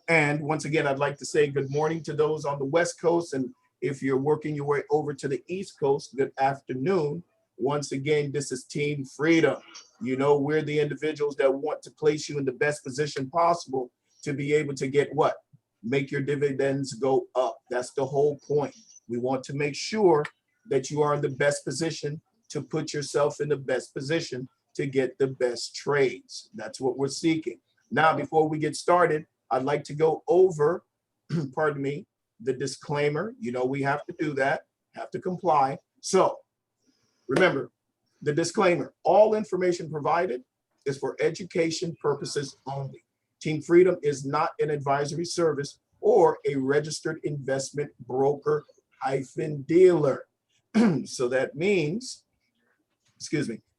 And once again, I'd like to say good morning to those on the West Coast. And if you're working your way over to the East Coast, good afternoon. Once again, this is Team Freedom. You know, we're the individuals that want to place you in the best position possible to be able to get what? Make your dividends go up. That's the whole point. We want to make sure that you are in the best position to put yourself in the best position to get the best trades. That's what we're seeking. Now, before we get started, I'd like to go over, pardon me, the disclaimer. You know, we have to do that, have to comply. So remember, the disclaimer, all information provided is for education purposes only. Team Freedom is not an advisory service or a registered investment broker hyphen dealer. So that means,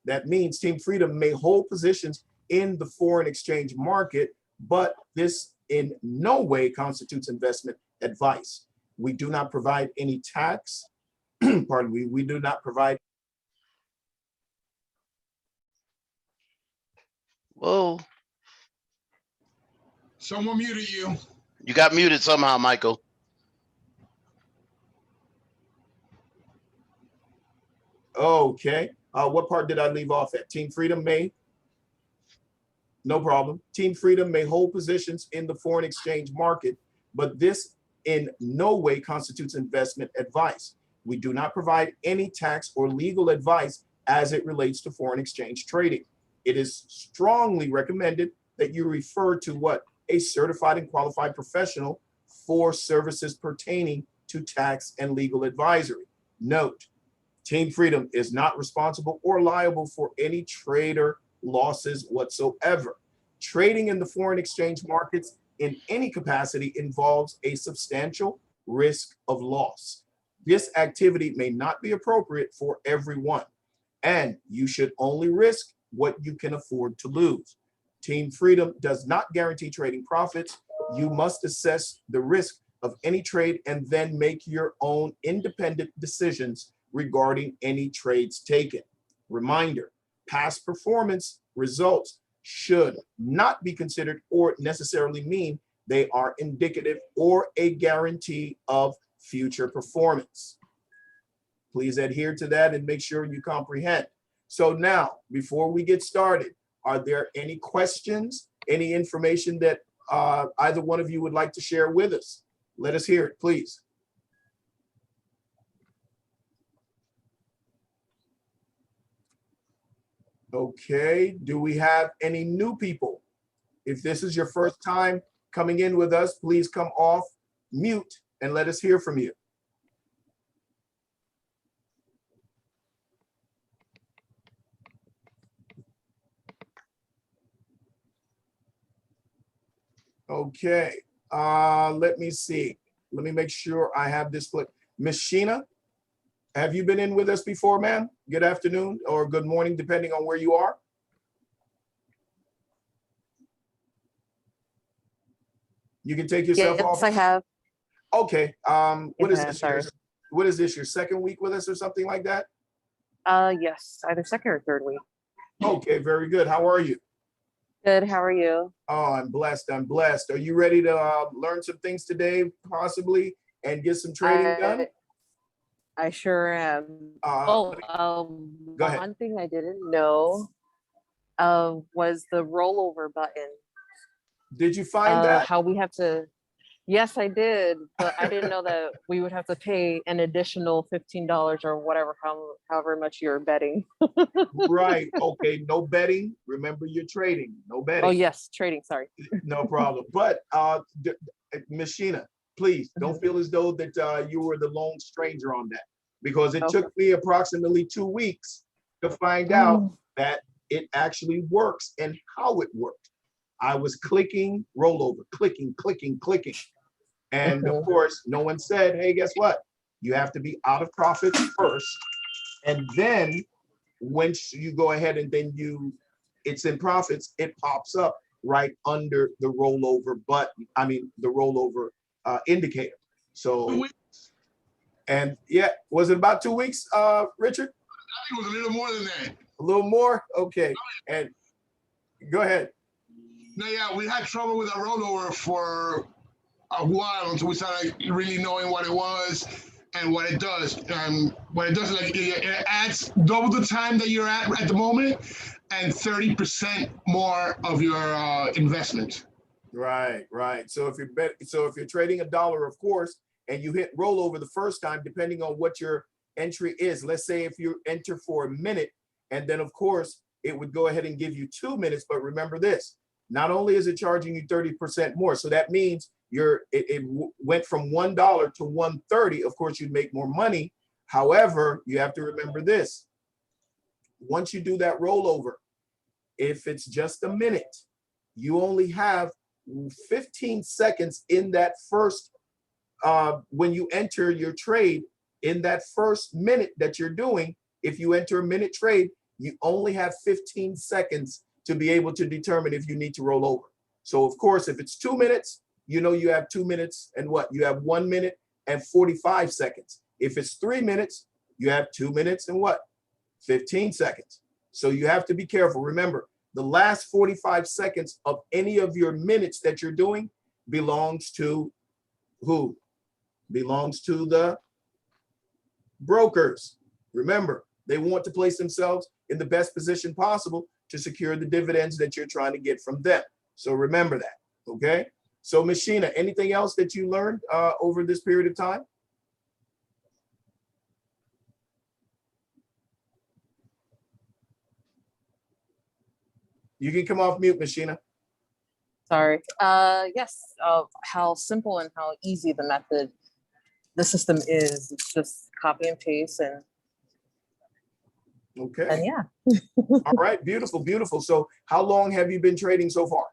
that means Team Freedom may hold positions in the foreign exchange market, but this in no way constitutes investment advice. We do not provide any tax, pardon me, we do not provide. Whoa. Someone muted you. You got muted somehow, Michael. Okay. What part did I leave off at? Team Freedom may? No problem. Team Freedom may hold positions in the foreign exchange market, but this in no way constitutes investment advice. We do not provide any tax or legal advice as it relates to foreign exchange trading. It is strongly recommended that you refer to what? A certified and qualified professional for services pertaining to tax and legal advisory. Note, Team Freedom is not responsible or liable for any trader losses whatsoever. Trading in the foreign exchange markets in any capacity involves a substantial risk of loss. This activity may not be appropriate for everyone, and you should only risk what you can afford to lose. Team Freedom does not guarantee trading profits. You must assess the risk of any trade and then make your own independent decisions regarding any trades taken. Reminder, past performance results should not be considered or necessarily mean they are indicative or a guarantee of future performance. Please adhere to that and make sure you comprehend. So now, before we get started, are there any questions, any information that either one of you would like to share with us? Let us hear it, please. Okay, do we have any new people? If this is your first time coming in with us, please come off mute and let us hear from you. Okay, let me see. Let me make sure I have this split. Miss Sheena, have you been in with us before, ma'am? Good afternoon or good morning, depending on where you are. You can take yourself off. Yes, I have. Okay. What is this? Sorry. What is this? Your second week with us or something like that? Yes, either second or third week. Okay, very good. How are you? Good. How are you? Oh, I'm blessed. I'm blessed. Are you ready to learn some things today, possibly, and get some trading done? I sure am. Go ahead. One thing I didn't know was the rollover button. Did you find that? How we have to. Yes, I did, but I didn't know that we would have to pay an additional $15 or whatever, however much you're betting. Right. Okay. No betting. Remember, you're trading. No betting. Oh yes, trading. Sorry. No problem. But Ms. Sheena, please don't feel as though that you were the lone stranger on that, because it took me approximately 2 weeks to find out that it actually works and how it worked. I was clicking rollover, clicking. And of course, no one said, hey, guess what? You have to be out of profits first. And then once you go ahead and then it's in profits, it pops up right under the rollover button. I mean, the rollover indicator. So, and yeah, was it about 2 weeks, Richard? I think it was a little more than that. A little more? Okay. And go ahead. No, yeah, we had trouble with our rollover for a while until we started really knowing what it was and what it does. What it does, like it adds double the time that you're at the moment, and 30% more of your investment. Right, right. So if you're trading $1, of course, and you hit rollover the first time, depending on what your entry is. Let's say if you enter for a minute, and then of course it would go ahead and give you 2 minutes. But remember this: not only is it charging you 30% more, so that means it went from $1 to $1.30. Of course, you'd make more money. However, you have to remember this: once you do that rollover, if it's just a minute, you only have 15 seconds in that first when you enter your trade. In that first minute that you're doing, if you enter a minute trade, you only have 15 seconds to be able to determine if you need to roll over. So of course, if it's 2 minutes, you know you have 2 minutes and what? You have 1 minute and 45 seconds. If it's 3 minutes, you have 2 minutes and what? 15 seconds. So you have to be careful. Remember, the last 45 seconds of any of your minutes that you're doing belongs to who? Belongs to the brokers. Remember, they want to place themselves in the best position possible to secure the dividends that you're trying to get from them. So remember that, okay? So Machina, anything else that you learned over this period of time? You can come off mute, Machina. Sorry. Yes, how simple and how easy the system is. It's just copy and paste and Okay. yeah. All right. Beautiful. Beautiful. So how long have you been trading so far?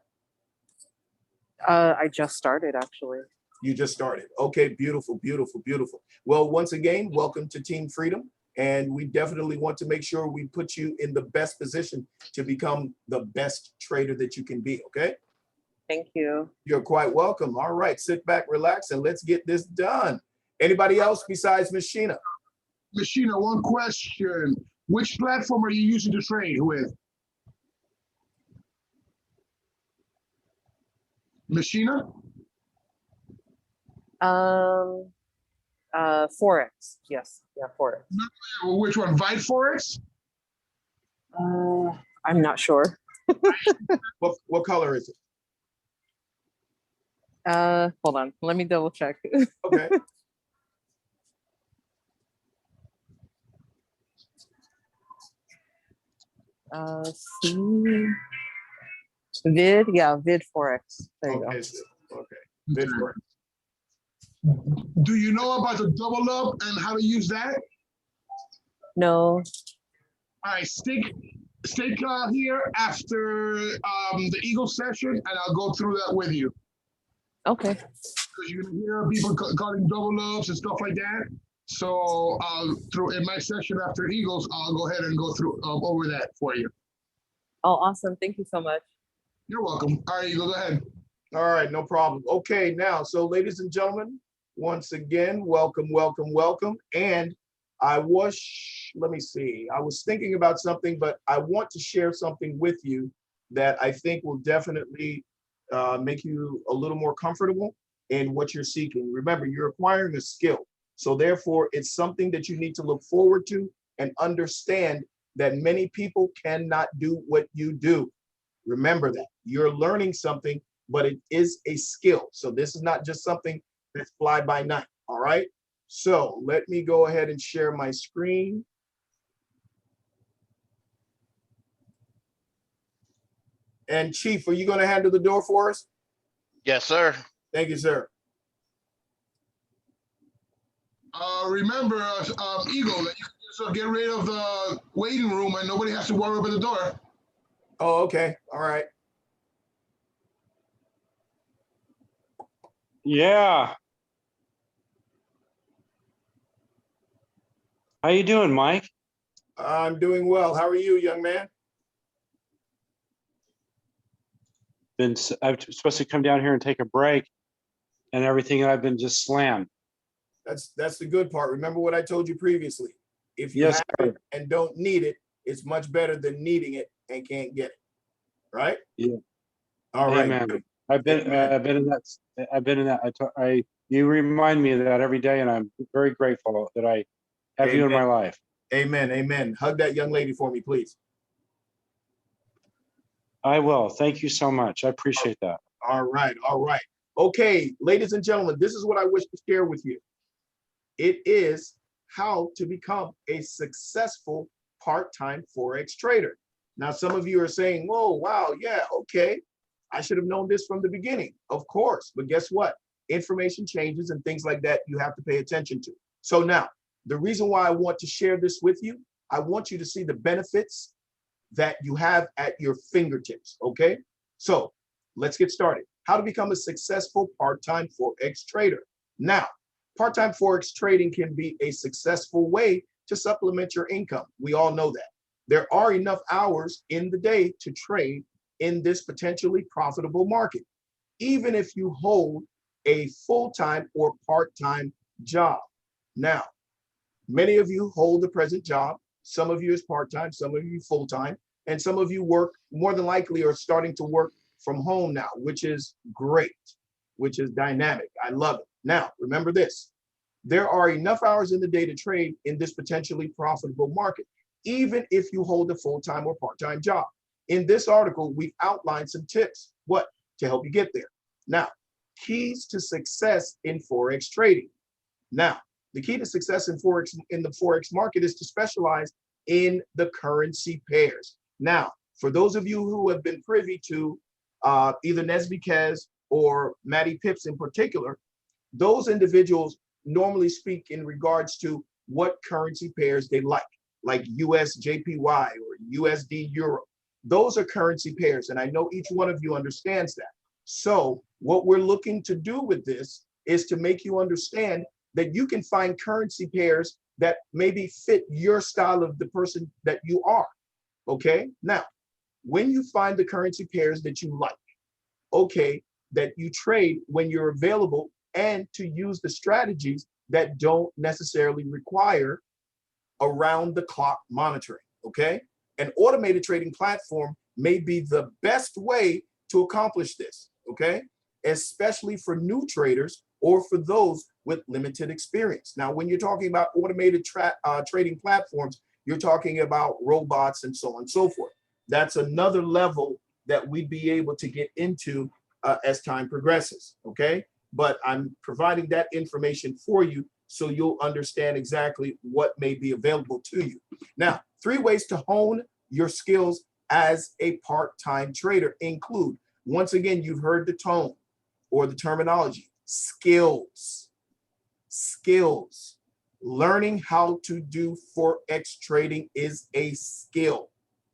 I just started actually. You just started. Okay. Beautiful. Beautiful. Beautiful. Well, once again, welcome to Team Freedom. And we definitely want to make sure we put you in the best position to become the best trader that you can be. Okay. Thank you. You're quite welcome. All right. Sit back, relax, and let's get this done. Anybody else besides Machina? Machina, one question. Which platform are you using to trade with? Machina? Forex. Yes. Yeah, Forex. Which one? Vite Forex? I'm not sure. What color is it? Hold on. Let me double check. Okay. See. Vid, yeah, Vid Forex. There you Okay. go. Okay. Good for it. Do you know about the double up and how to use that? No. All right, stick here after the Eagle session, and I'll go through that with you. Okay. Because you're gonna hear people calling double ups and stuff like that. So through in my session after Eagles, I'll go ahead and go through over that for you. Oh, awesome. Thank you so much. You're welcome. All right, Eagle, go ahead. All right, no problem. Okay, now, so ladies and gentlemen, once again, welcome, welcome, welcome. And let me see, I was thinking about something, but I want to share something with you that I think will definitely make you a little more comfortable in what you're seeking. Remember, you're acquiring a skill. So therefore, it's something that you need to look forward to and understand that many people cannot do what you do. Remember that. You're learning something, but it is a skill. So this is not just something that's fly by night. All right. So let me go ahead and share my screen. And Chief, are you going to handle the door for us? Yes, sir. Thank you, sir. Remember, Eagle, that you can just get rid of the waiting room and nobody has to worry about the door. Oh, okay. All right. Yeah. How you doing, Mike? I'm doing well. How are you, young man? I'm supposed to come down here and take a break, and everything I've been just slammed. That's the good part. Remember what I told you previously. If you Yes, have sir. it and don't need it, it's much better than needing it and can't get it. Right? Yeah. All right. Amen. I've been Amen. I've been in that. You remind me of that every day, and I'm very grateful that I have you in Amen. my life. Amen. Amen. Hug that young lady for me, please. I will. Thank you so much. I appreciate that. All right. All right. Okay, ladies and gentlemen, this is what I wish to share with you. It is how to become a successful part-time Forex trader. Now, some of you are saying, whoa, wow, yeah, okay. I should have known this from the beginning. Of course. But guess what? Information changes and things like that you have to pay attention to. So now, the reason why I want to share this with you, I want you to see the benefits that you have at your fingertips, okay? So let's get started. How to become a successful part-time Forex trader. Now, part-time Forex trading can be a successful way to supplement your income. We all know that. There are enough hours in the day to trade in this potentially profitable market, even if you hold a full-time or part-time job. Now, many of you hold a present job. Some of you is part-time, some of you full-time, and some of you work, more than likely are starting to work from home now, which is great, which is dynamic. I love it. Now, remember this, there are enough hours in the day to trade in this potentially profitable market, even if you hold a full-time or part-time job. In this article, we've outlined some tips, to help you get there. Now, keys to success in Forex trading. Now, the key to success in the Forex market is to specialize in the currency pairs. Now, for those of you who have been privy to either Nesby Kez or Matty Pips in particular, those individuals normally speak in regards to what currency pairs they like US JPY or USD Euro. Those are currency pairs, and I know each one of you understands that. So what we're looking to do with this is to make you understand that you can find currency pairs that maybe fit your style of the person that you are, okay? Now, when you find the currency pairs that you like, okay, that you trade when you're available, and to use the strategies that don't necessarily require around the clock monitoring, okay? An automated trading platform may be the best way to accomplish this, okay? Especially for new traders or for those with limited experience. Now, when you're talking about automated trading platforms, you're talking about robots and so on and so forth. That's another level that we'd be able to get into as time progresses, okay? But I'm providing that information for you so you'll understand exactly what may be available to you. Now, 3 ways to hone your skills as a part-time trader include, once again, you've heard the tone or the terminology, skills. Skills. Learning how to do Forex trading is a skill,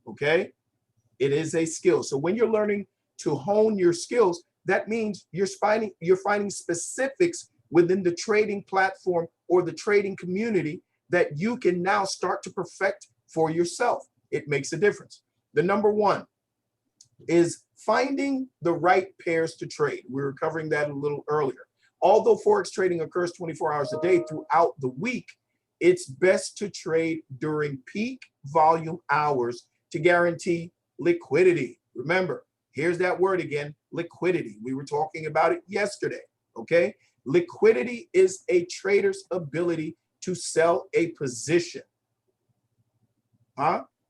okay? It is a skill. So when you're learning to hone your skills, that means you're finding specifics within the trading platform or the trading community that you can now start to perfect for yourself. It makes a difference. The number 1 is finding the right pairs to trade. We were covering that a little earlier. Although Forex trading occurs 24 hours a day throughout the week, it's best to trade during peak volume hours to guarantee liquidity. Remember, here's that word again, liquidity. We were talking about it yesterday, okay? Liquidity is a trader's ability to sell a position,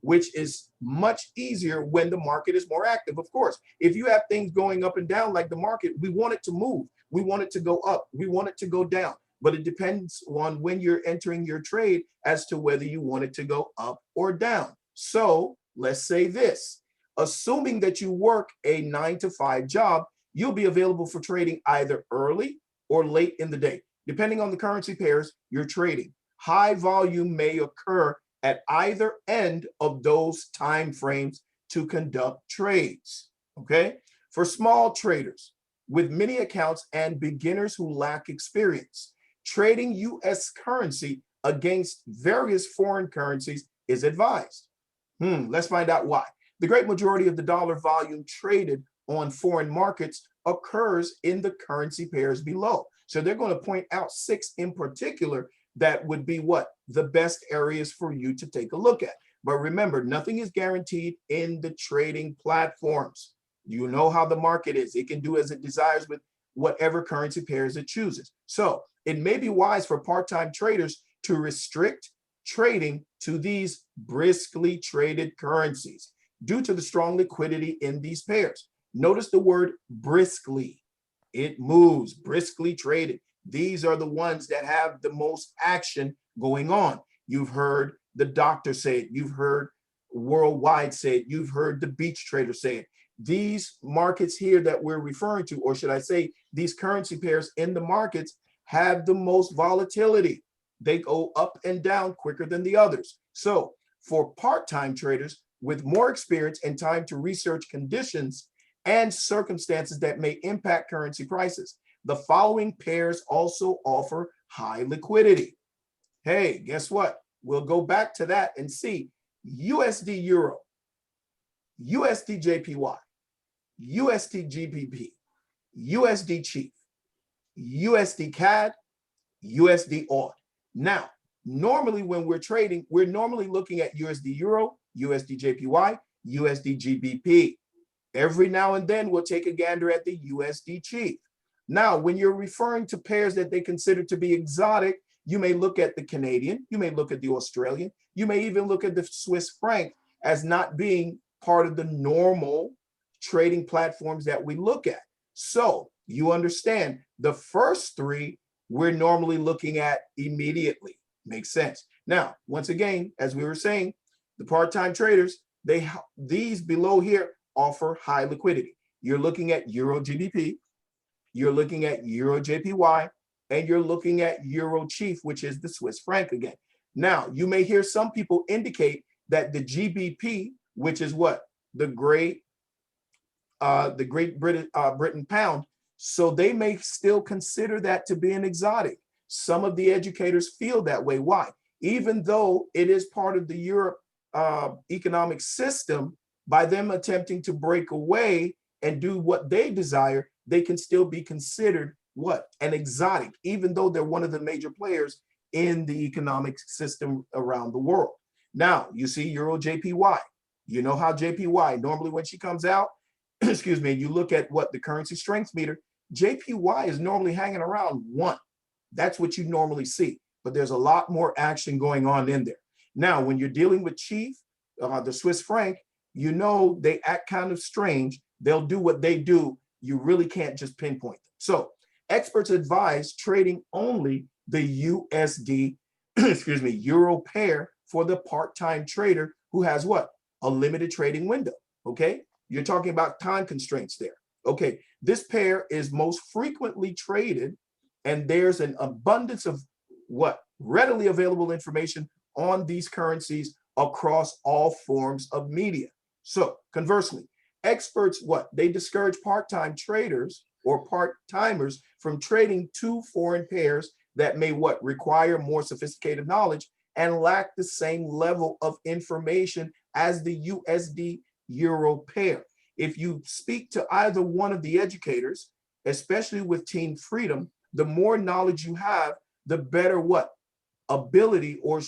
which is much easier when the market is more active. Of course, if you have things going up and down like the market, we want it to move. We want it to go up. We want it to go down. But it depends on when you're entering your trade as to whether you want it to go up or down. So let's say this, assuming that you work a 9-to-5 job, you'll be available for trading either early or late in the day, depending on the currency pairs you're trading. High volume may occur at either end of those time frames to conduct trades, okay? For small traders with many accounts and beginners who lack experience, trading US currency against various foreign currencies is advised. Let's find out why. The great majority of the dollar volume traded on foreign markets occurs in the currency pairs below. So they're going to point out 6 in particular that would be the best areas for you to take a look at. But remember, nothing is guaranteed in the trading platforms. You know how the market is. It can do as it desires with whatever currency pairs it chooses. So it may be wise for part-time traders to restrict trading to these briskly traded currencies due to the strong liquidity in these pairs. Notice the word briskly. It moves, briskly traded. These are the ones that have the most action going on. You've heard the doctor say it. You've heard Worldwide say it. You've heard the beach trader say it. These markets here that we're referring to, or should I say these currency pairs in the markets, have the most volatility. They go up and down quicker than the others. So for part-time traders with more experience and time to research conditions and circumstances that may impact currency prices, the following pairs also offer high liquidity. Hey, guess what? We'll go back to that and see USD Euro, USD JPY, USD GBP, USD Chief, USD CAD, USD AUD. Now, normally when we're trading, we're normally looking at USD Euro, USD JPY, USD GBP. Every now and then we'll take a gander at the USD Chief. Now, when you're referring to pairs that they consider to be exotic, you may look at the Canadian, you may look at the Australian, you may even look at the Swiss franc as not being part of the normal trading platforms that we look at. So you understand the first three we're normally looking at immediately. Makes sense. Now, once again, as we were saying, the part-time traders, these below here offer high liquidity. You're looking at Euro GBP, you're looking at Euro JPY, and you're looking at Euro Chief, which is the Swiss franc again. Now, you may hear some people indicate that the GBP, which is what? The Great Britain pound, so they may still consider that to be an exotic. Some of the educators feel that way. Why? Even though it is part of the Europe economic system, by them attempting to break away and do what they desire, they can still be considered what? An exotic, even though they're one of the major players in the economic system around the world. Now, you see Euro JPY. You know how JPY, normally when she comes out, excuse me, you look at what the currency strength meter, JPY is normally hanging around 1. That's what you normally see, but there's a lot more action going on in there. Now, when you're dealing with Chief, the Swiss franc, you know they act kind of strange. They'll do what they do. You really can't just pinpoint them. So experts advise trading only the USD, excuse me, Euro pair for the part-time trader who has what? A limited trading window, okay? You're talking about time constraints there. Okay, this pair is most frequently traded, and there's an abundance of what? Readily available information on these currencies across all forms of media. So conversely, experts, what? They discourage part-time traders or part-timers from trading two foreign pairs that may what? Require more sophisticated knowledge and lack the same level of information as the USD Euro pair. If you speak to either one of the educators, especially with Team Freedom, the more knowledge you have, the better what? Ability, or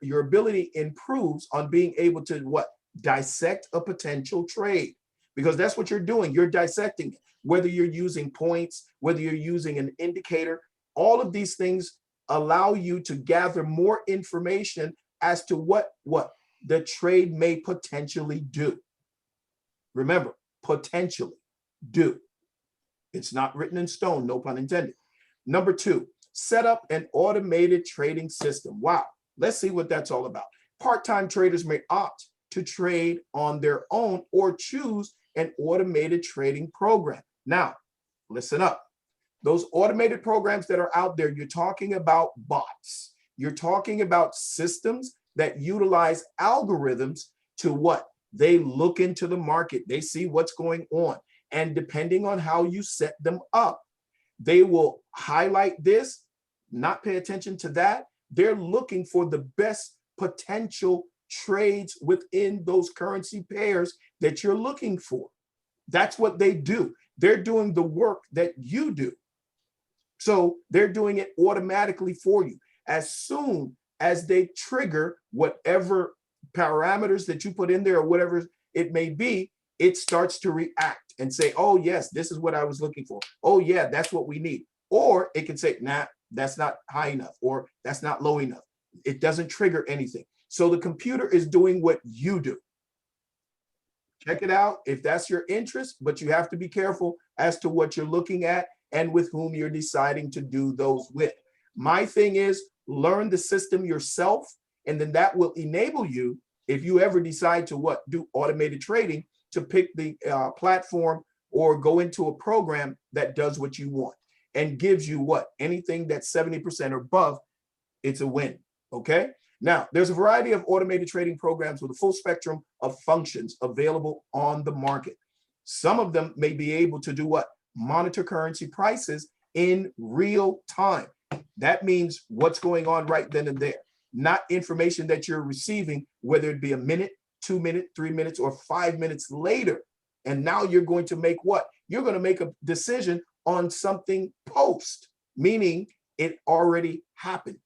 your ability improves on being able to what? Dissect a potential trade, because that's what you're doing. You're dissecting it. Whether you're using points, whether you're using an indicator, all of these things allow you to gather more information as to what the trade may potentially do. Remember, potentially do. It's not written in stone, no pun intended. Number 2, set up an automated trading system. Wow, let's see what that's all about. Part-time traders may opt to trade on their own or choose an automated trading program. Now, listen up. Those automated programs that are out there, you're talking about bots. You're talking about systems that utilize algorithms to what? They look into the market. They see what's going on. And depending on how you set them up, they will highlight this, not pay attention to that. They're looking for the best potential trades within those currency pairs that you're looking for. That's what they do. They're doing the work that you do. So they're doing it automatically for you. As soon as they trigger whatever parameters that you put in there or whatever it may be, it starts to react. and say, oh, yes, this is what I was looking for. Oh, yeah, that's what we need. Or it can say, nah, that's not high enough, or that's not low enough. It doesn't trigger anything. So the computer is doing what you do. Check it out if that's your interest, but you have to be careful as to what you're looking at and with whom you're deciding to do those with. My thing is learn the system yourself, and then that will enable you, if you ever decide to do automated trading, to pick the platform or go into a program that does what you want and gives you anything that's 70% or above, it's a win. Okay. Now, there's a variety of automated trading programs with a full spectrum of functions available on the market. Some of them may be able to do monitor currency prices in real time. That means what's going on right then and there, not information that you're receiving, whether it be a minute, 2 minutes, 3 minutes, or 5 minutes later. And now you're going to make You're going to make a decision on something post, meaning it already happened.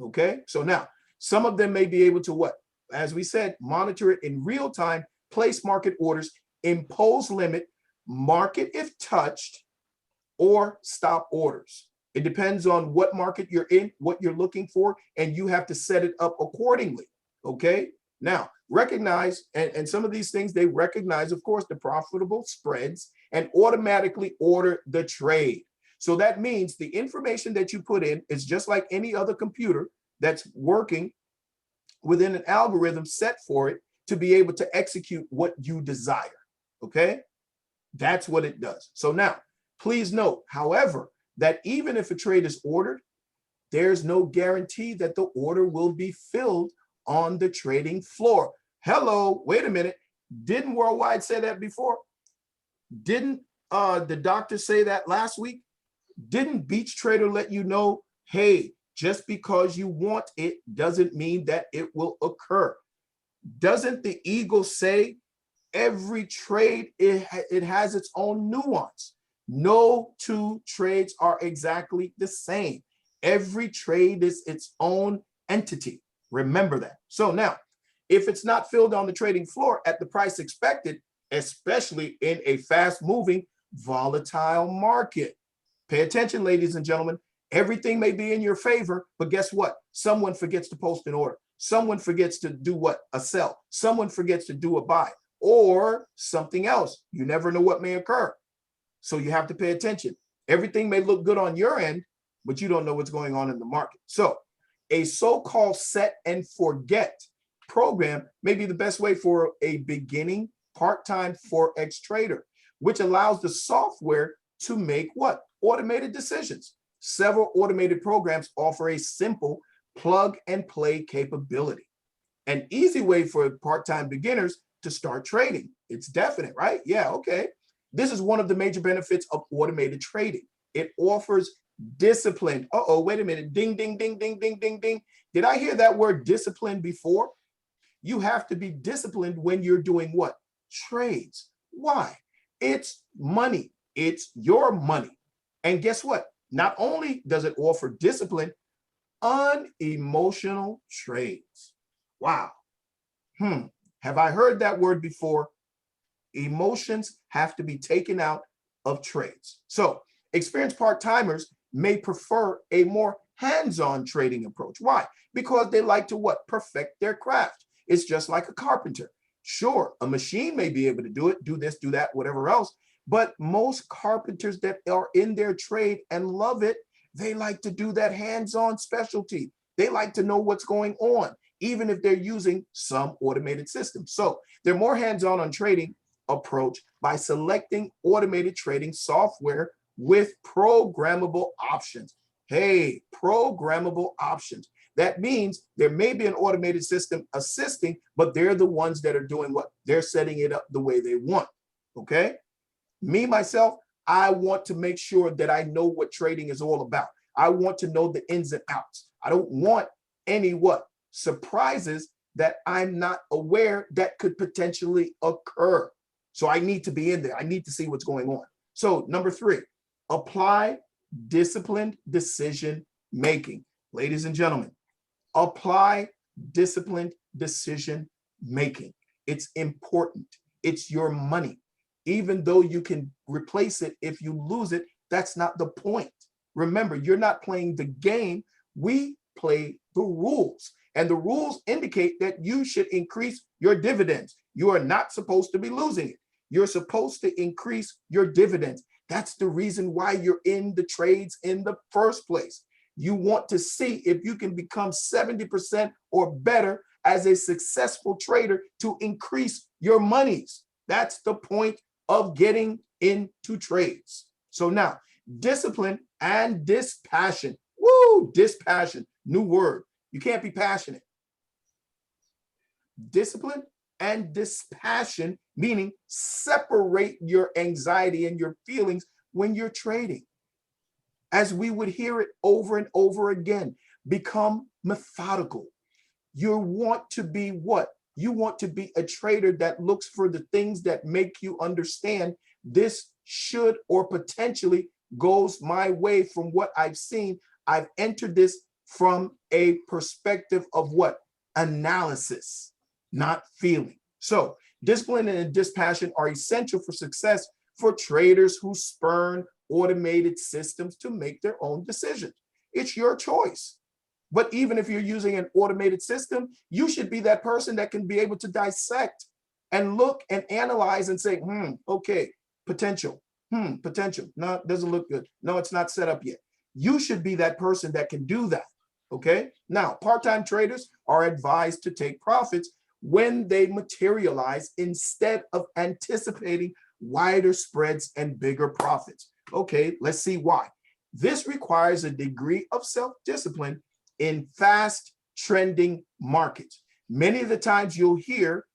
Okay. So now some of them may be able to as we said, monitor it in real time, place market orders, impose limit, market if touched, or stop orders. It depends on what market you're in, what you're looking for, and you have to set it up accordingly. Okay. Now recognize, and some of these things, they recognize, of course, the profitable spreads and automatically order the trade. So that means the information that you put in is just like any other computer that's working within an algorithm set for it to be able to execute what you desire. Okay. That's what it does. So now, please note, however, that even if a trade is ordered, there's no guarantee that the order will be filled on the trading floor. Hello, wait a minute. Didn't Worldwide say that before? Didn't the doctor say that last week? Didn't Beach Trader let you know, hey, just because you want it doesn't mean that it will occur? Doesn't the Eagle say every trade, it has its own nuance? No two trades are exactly the same. Every trade is its own entity. Remember that. So now, if it's not filled on the trading floor at the price expected, especially in a fast-moving, volatile market, pay attention, ladies and gentlemen. Everything may be in your favor, but guess what? Someone forgets to post an order. Someone forgets to do a sell. Someone forgets to do a buy, or something else. You never know what may occur. So you have to pay attention. Everything may look good on your end, but you don't know what's going on in the market. So a so-called set and forget program may be the best way for a beginning part-time Forex trader, which allows the software to make automated decisions. Several automated programs offer a simple plug and play capability. An easy way for part-time beginners to start trading. It's definite, right? Yeah, okay. This is one of the major benefits of automated trading. It offers discipline. Wait a minute. Ding, ding, ding, ding, ding, ding, ding. Did I hear that word discipline before? You have to be disciplined when you're doing trades. Why? It's money. It's your money. And guess what? Not only does it offer discipline, unemotional trades. Wow. Have I heard that word before? Emotions have to be taken out of trades. So experienced part-timers may prefer a more hands-on trading approach. Why? Because they like to perfect their craft. It's just like a carpenter. Sure, a machine may be able to do it, do this, do that, whatever else. But most carpenters that are in their trade and love it, they like to do that hands-on specialty. They like to know what's going on, even if they're using some automated system. So they're more hands-on on trading approach by selecting automated trading software with programmable options. Hey, programmable options. That means there may be an automated system assisting, but they're the ones that are doing they're setting it up the way they want. Okay. Me, myself, I want to make sure that I know what trading is all about. I want to know the ins and outs. I don't want any surprises that I'm not aware that could potentially occur. So I need to be in there. I need to see what's going on. So number 3, apply disciplined decision making. Ladies and gentlemen, apply disciplined decision making. It's important. It's your money. even though you can replace it if you lose it, that's not the point. Remember, you're not playing the game. We play the rules. And the rules indicate that you should increase your dividends. You are not supposed to be losing it. You're supposed to increase your dividends. That's the reason why you're in the trades in the first place. You want to see if you can become 70% or better as a successful trader to increase your monies. That's the point of getting into trades. So now, discipline and dispassion. Woo, dispassion, new word. You can't be passionate. Discipline and dispassion, meaning separate your anxiety and your feelings when you're trading. As we would hear it over and over again, become methodical. You want to be what? You want to be a trader that looks for the things that make you understand this should or potentially goes my way from what I've seen. I've entered this from a perspective of what? Analysis, not feeling. So discipline and dispassion are essential for success for traders who spurn automated systems to make their own decisions. It's your choice. But even if you're using an automated system, you should be that person that can be able to dissect and look and analyze and say, okay, potential, potential. No, it doesn't look good. No, it's not set up yet. You should be that person that can do that. Okay. Now, part-time traders are advised to take profits when they materialize instead of anticipating wider spreads and bigger profits. Okay, let's see why. This requires a degree of self-discipline in fast trending markets. Many of the times you'll hear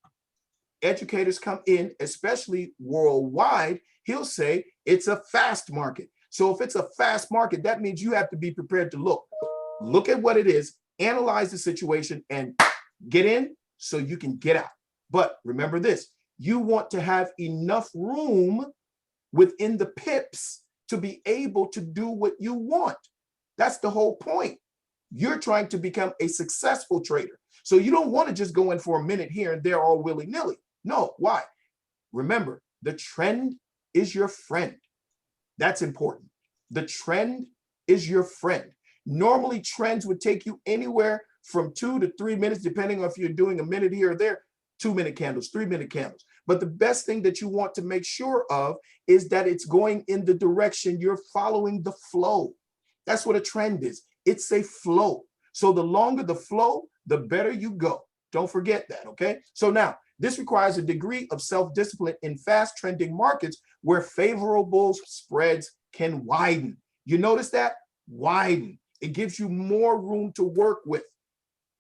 educators come in, especially worldwide, he'll say it's a fast market. So if it's a fast market, that means you have to be prepared to look at what it is, analyze the situation, and get in so you can get out. But remember this, you want to have enough room within the pips to be able to do what you want. That's the whole point. You're trying to become a successful trader. So you don't want to just go in for a minute here and there all willy-nilly. No, why? Remember, the trend is your friend. That's important. The trend is your friend. Normally, trends would take you anywhere from 2 to 3 minutes, depending on if you're doing a minute here or there, 2-minute candles, 3-minute candles. But the best thing that you want to make sure of is that it's going in the direction you're following the flow. That's what a trend is. It's a flow. So the longer the flow, the better you go. Don't forget that, okay? So now, this requires a degree of self-discipline in fast trending markets where favorable spreads can widen. You notice that? Widen. It gives you more room to work with.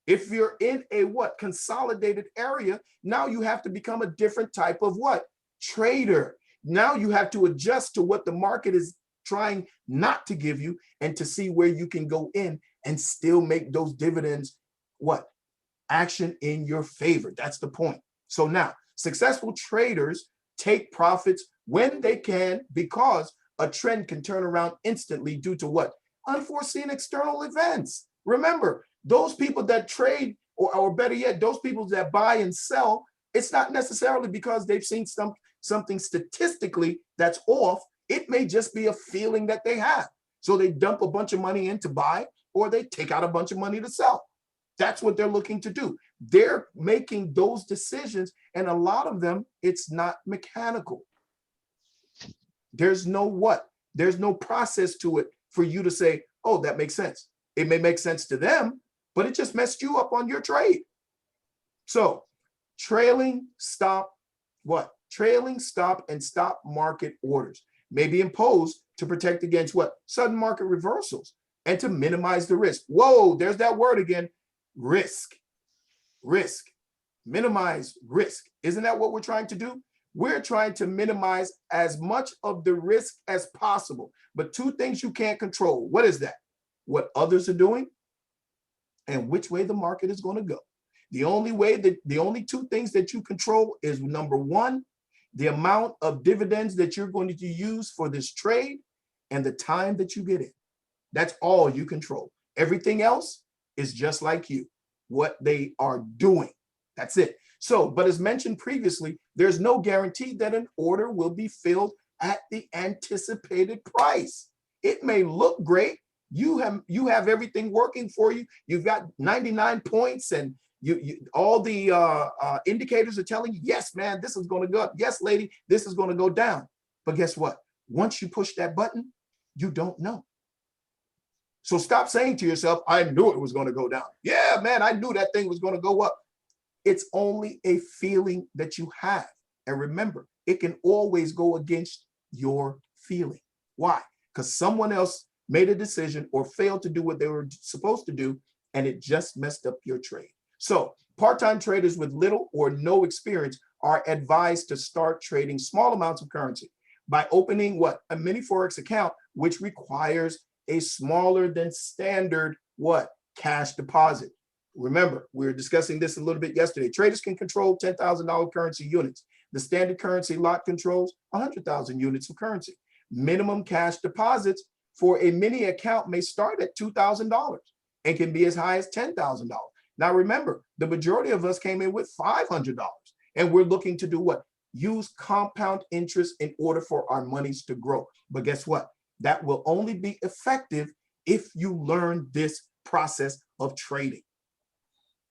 If you're in a what? Consolidated area, now you have to become a different type of what? Trader. Now you have to adjust to what the market is trying not to give you and to see where you can go in and still make those dividends what? Action in your favor. That's the point. So now, successful traders take profits when they can because a trend can turn around instantly due to what? Unforeseen external events. Remember, those people that trade, or better yet, those people that buy and sell, it's not necessarily because they've seen something statistically that's off. It may just be a feeling that they have. So they dump a bunch of money in to buy, or they take out a bunch of money to sell. That's what they're looking to do. They're making those decisions, and a lot of them, it's not mechanical. There's no what? There's no process to it for you to say, oh, that makes sense. It may make sense to them, but it just messed you up on your trade. So trailing stop, what? Trailing stop and stop market orders may be imposed to protect against what? Sudden market reversals and to minimize the risk. Whoa, there's that word again. Risk, risk, minimize risk. Isn't that what we're trying to do? We're trying to minimize as much of the risk as possible. But two things you can't control. What is that? What others are doing and which way the market is going to go. The only two things that you control is number one, the amount of dividends that you're going to use for this trade and the time that you get in. That's all you control. Everything else is just like you, what they are doing. That's it. So, but as mentioned previously, there's no guarantee that an order will be filled at the anticipated price. It may look great. You have everything working for you. You've got 99 points, and all the indicators are telling you, yes, man, this is going to go up. Yes, lady, this is going to go down. But guess what? Once you push that button, you don't know. So stop saying to yourself, I knew it was going to go down. Yeah, man, I knew that thing was going to go up. It's only a feeling that you have. And remember, it can always go against your feeling. Why? Because someone else made a decision or failed to do what they were supposed to do, and it just messed up your trade. So part-time traders with little or no experience are advised to start trading small amounts of currency by opening what? A mini Forex account, which requires a smaller than standard what? Cash deposit. Remember, we were discussing this a little bit yesterday. Traders can control $10,000 currency units. The standard currency lot controls 100,000 units of currency. Minimum cash deposits for a mini account may start at $2,000 and can be as high as $10,000. Now remember, the majority of us came in with $500, and we're looking to do what? Use compound interest in order for our monies to grow. But guess what? That will only be effective if you learn this process of trading.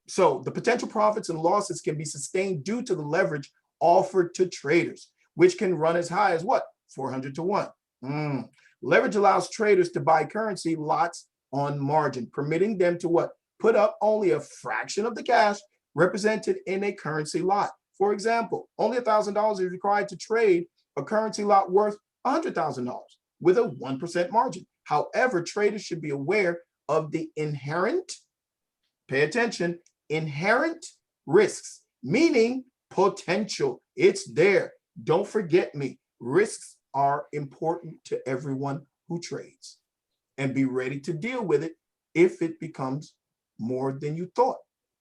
So the potential profits and losses can be sustained due to the leverage offered to traders, which can run as high as what? 400 to 1. Leverage allows traders to buy currency lots on margin, permitting them to what? Put up only a fraction of the cash represented in a currency lot. For example, only $1,000 is required to trade a currency lot worth $100,000 with a 1% margin. However, traders should be aware of the inherent, pay attention, inherent risks, meaning potential. It's there. Don't forget me. Risks are important to everyone who trades, and be ready to deal with it if it becomes more than you thought.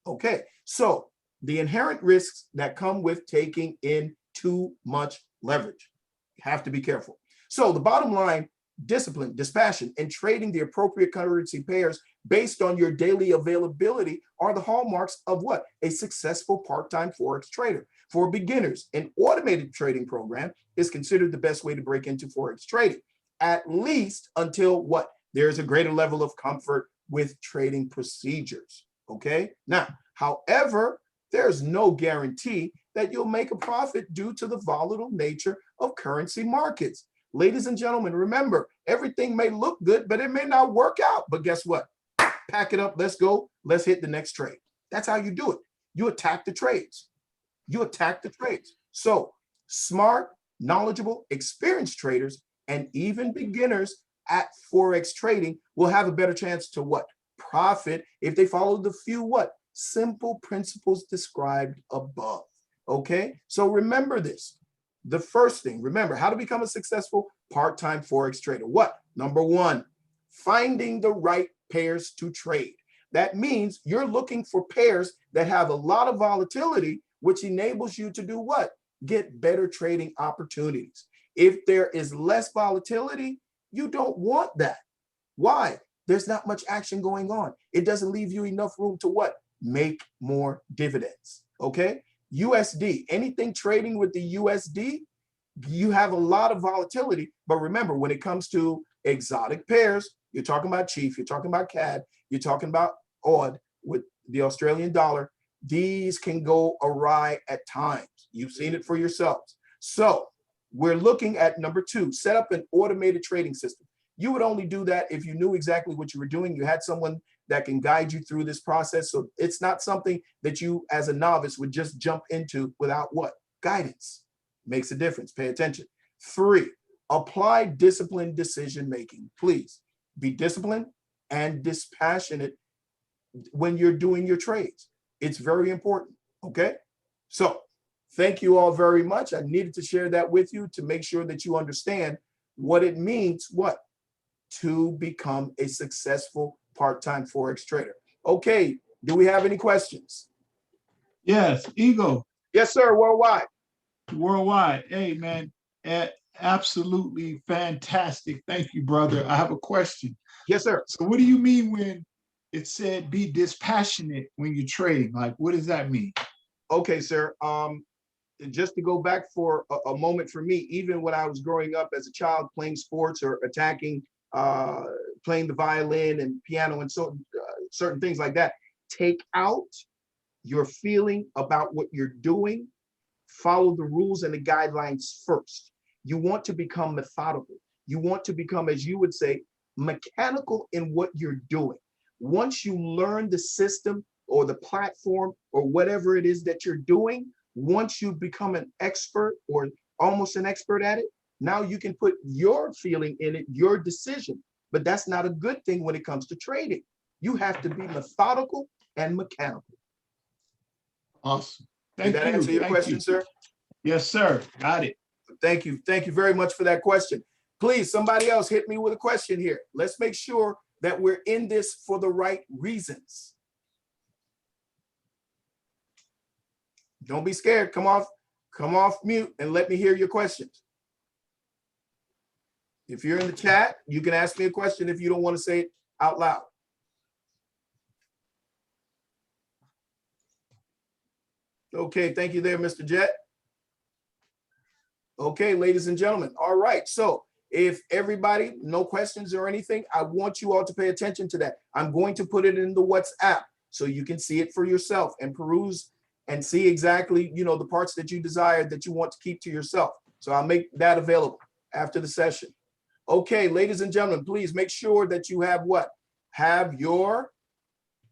Okay, so the inherent risks that come with taking in too much leverage. You have to be careful. So the bottom line, discipline, dispassion, and trading the appropriate currency pairs based on your daily availability are the hallmarks of what? A successful part-time Forex trader. For beginners, an automated trading program is considered the best way to break into Forex trading, at least until what? There's a greater level of comfort with trading procedures. Okay. Now, however, there's no guarantee that you'll make a profit due to the volatile nature of currency markets. Ladies and gentlemen, remember, everything may look good, but it may not work out. But guess what? Pack it up. Let's go. Let's hit the next trade. That's how you do it. You attack the trades. You attack the trades. So smart, knowledgeable, experienced traders and even beginners at Forex trading will have a better chance to what? Profit if they follow the few what? Simple principles described above. Okay, so remember this. The first thing, remember how to become a successful part-time Forex trader. What? Number one, finding the right pairs to trade. That means you're looking for pairs that have a lot of volatility, which enables you to do what? Get better trading opportunities. If there is less volatility, you don't want that. Why? There's not much action going on. It doesn't leave you enough room to what? Make more dividends. Okay? USD, anything trading with the USD, you have a lot of volatility. But remember, when it comes to exotic pairs, you're talking about Chief, you're talking about CAD, you're talking about AUD with the Australian dollar. These can go awry at times. You've seen it for yourselves. So we're looking at number two, set up an automated trading system. You would only do that if you knew exactly what you were doing. You had someone that can guide you through this process. So it's not something that you as a novice would just jump into without what? Guidance. Makes a difference. Pay attention. 3, apply disciplined decision-making. Please be disciplined and dispassionate when you're doing your trades. It's very important. Okay. So thank you all very much. I needed to share that with you to make sure that you understand what it means, what? To become a successful part-time Forex trader. Okay, do we have any questions? Yes, Ego, Yes, sir, worldwide. worldwide. Hey, man, absolutely fantastic. Thank you, brother. I have a question. Yes, sir. So what do you mean when it said be dispassionate when you're trading? Like, what does that mean? Okay, sir. Just to go back for a moment for me, even when I was growing up as a child playing sports or attacking, playing the violin and piano and so certain things like that, take out your feeling about what you're doing, follow the rules and the guidelines first. You want to become methodical. You want to become, as you would say, mechanical in what you're doing. Once you learn the system or the platform or whatever it is that you're doing, once you become an expert or almost an expert at it, now you can put your feeling in it, your decision. But that's not a good thing when it comes to trading. You have to be methodical and mechanical. Awesome. Did Thank that you. answer your Thank question, you. sir? Yes, sir. Got it. Thank you. Thank you very much for that question. Please, somebody else hit me with a question here. Let's make sure that we're in this for the right reasons. Don't be scared. Come off mute and let me hear your questions. If you're in the chat, you can ask me a question if you don't want to say it out loud. Okay, thank you there, Mr. Jet. Okay, ladies and gentlemen. All right, so if everybody, no questions or anything, I want you all to pay attention to that. I'm going to put it in the WhatsApp so you can see it for yourself and peruse and see exactly, you know, the parts that you desire that you want to keep to yourself. So I'll make that available after the session. Okay, ladies and gentlemen, please make sure that you have what? Have your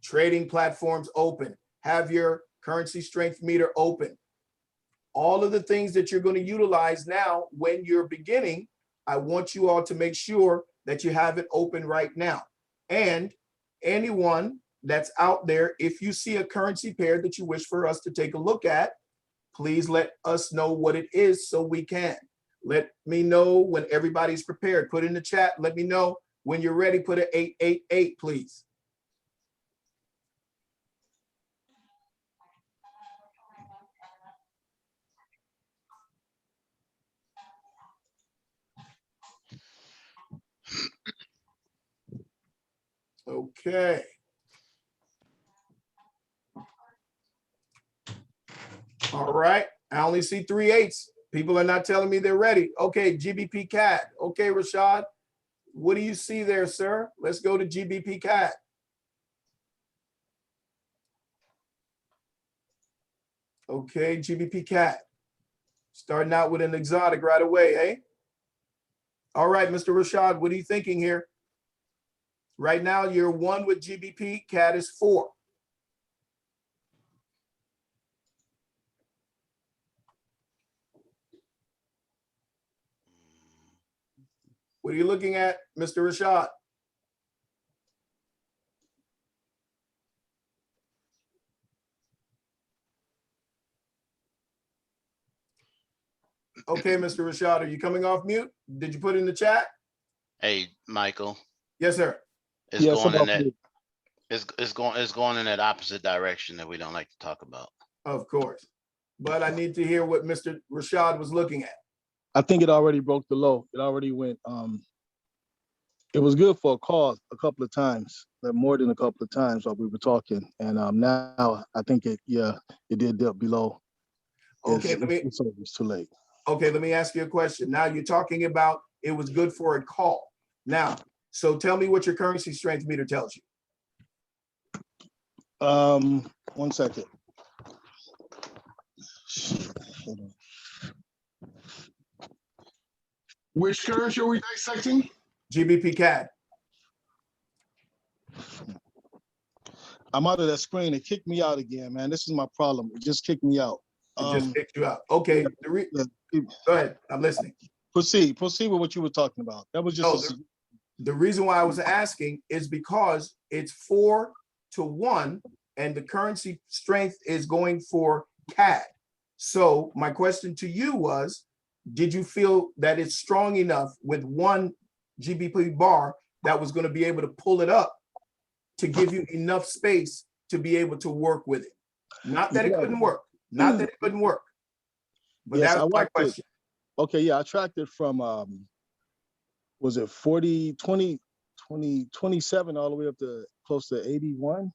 trading platforms open. Have your currency strength meter open. All of the things that you're going to utilize now when you're beginning, I want you all to make sure that you have it open right now. And anyone that's out there, if you see a currency pair that you wish for us to take a look at, please let us know what it is so we can. Let me know when everybody's prepared. Put in the chat. Let me know when you're ready. Put an 888, please. Okay. All right. I only see 3 8s. People are not telling me they're ready. Okay, GBP CAD. Okay, Rashad, what do you see there, sir? Let's go to GBP CAD. Okay, GBP CAD. Starting out with an exotic right away, eh? All right, Mr. Rashad, what are you thinking here? Right now, you're 1 with GBP, CAD is 4. What are you looking at, Mr. Rashad? Okay, Mr. Rashad, are you coming off mute? Did you put in the chat? Hey, Michael, Yes, sir. it's Yes, going in about that, me. it's going in that opposite direction that we don't like to talk about. Of course. But I need to hear what Mr. Rashad was looking at. I think it already broke the low. It already went. It was good for a call a couple of times, like more than a couple of times while we were talking. And now I think it did dip below. Okay, It's too late. Okay, let me ask you a question. Now you're talking about it was good for a call. Now, so tell me what your currency strength meter tells you. 1 second. Hold on. Which currency are we dissecting? GBP CAD. I'm out of that screen. It kicked me out again, man. This is my problem. It just kicked me out. It just picked you up. Okay, go ahead. I'm listening. Proceed with what you were talking about. That was just The reason why I was asking is because it's 4 to 1 and the currency strength is going for CAD. So my question to you was, did you feel that it's strong enough with 1 GBP bar that was going to be able to pull it up to give you enough space to be able to work with it? Not that it couldn't work. Not that it couldn't work. But yes, that was my question. Okay, yeah, I tracked it from was it 40, 20, 27 all the way up to close to 81.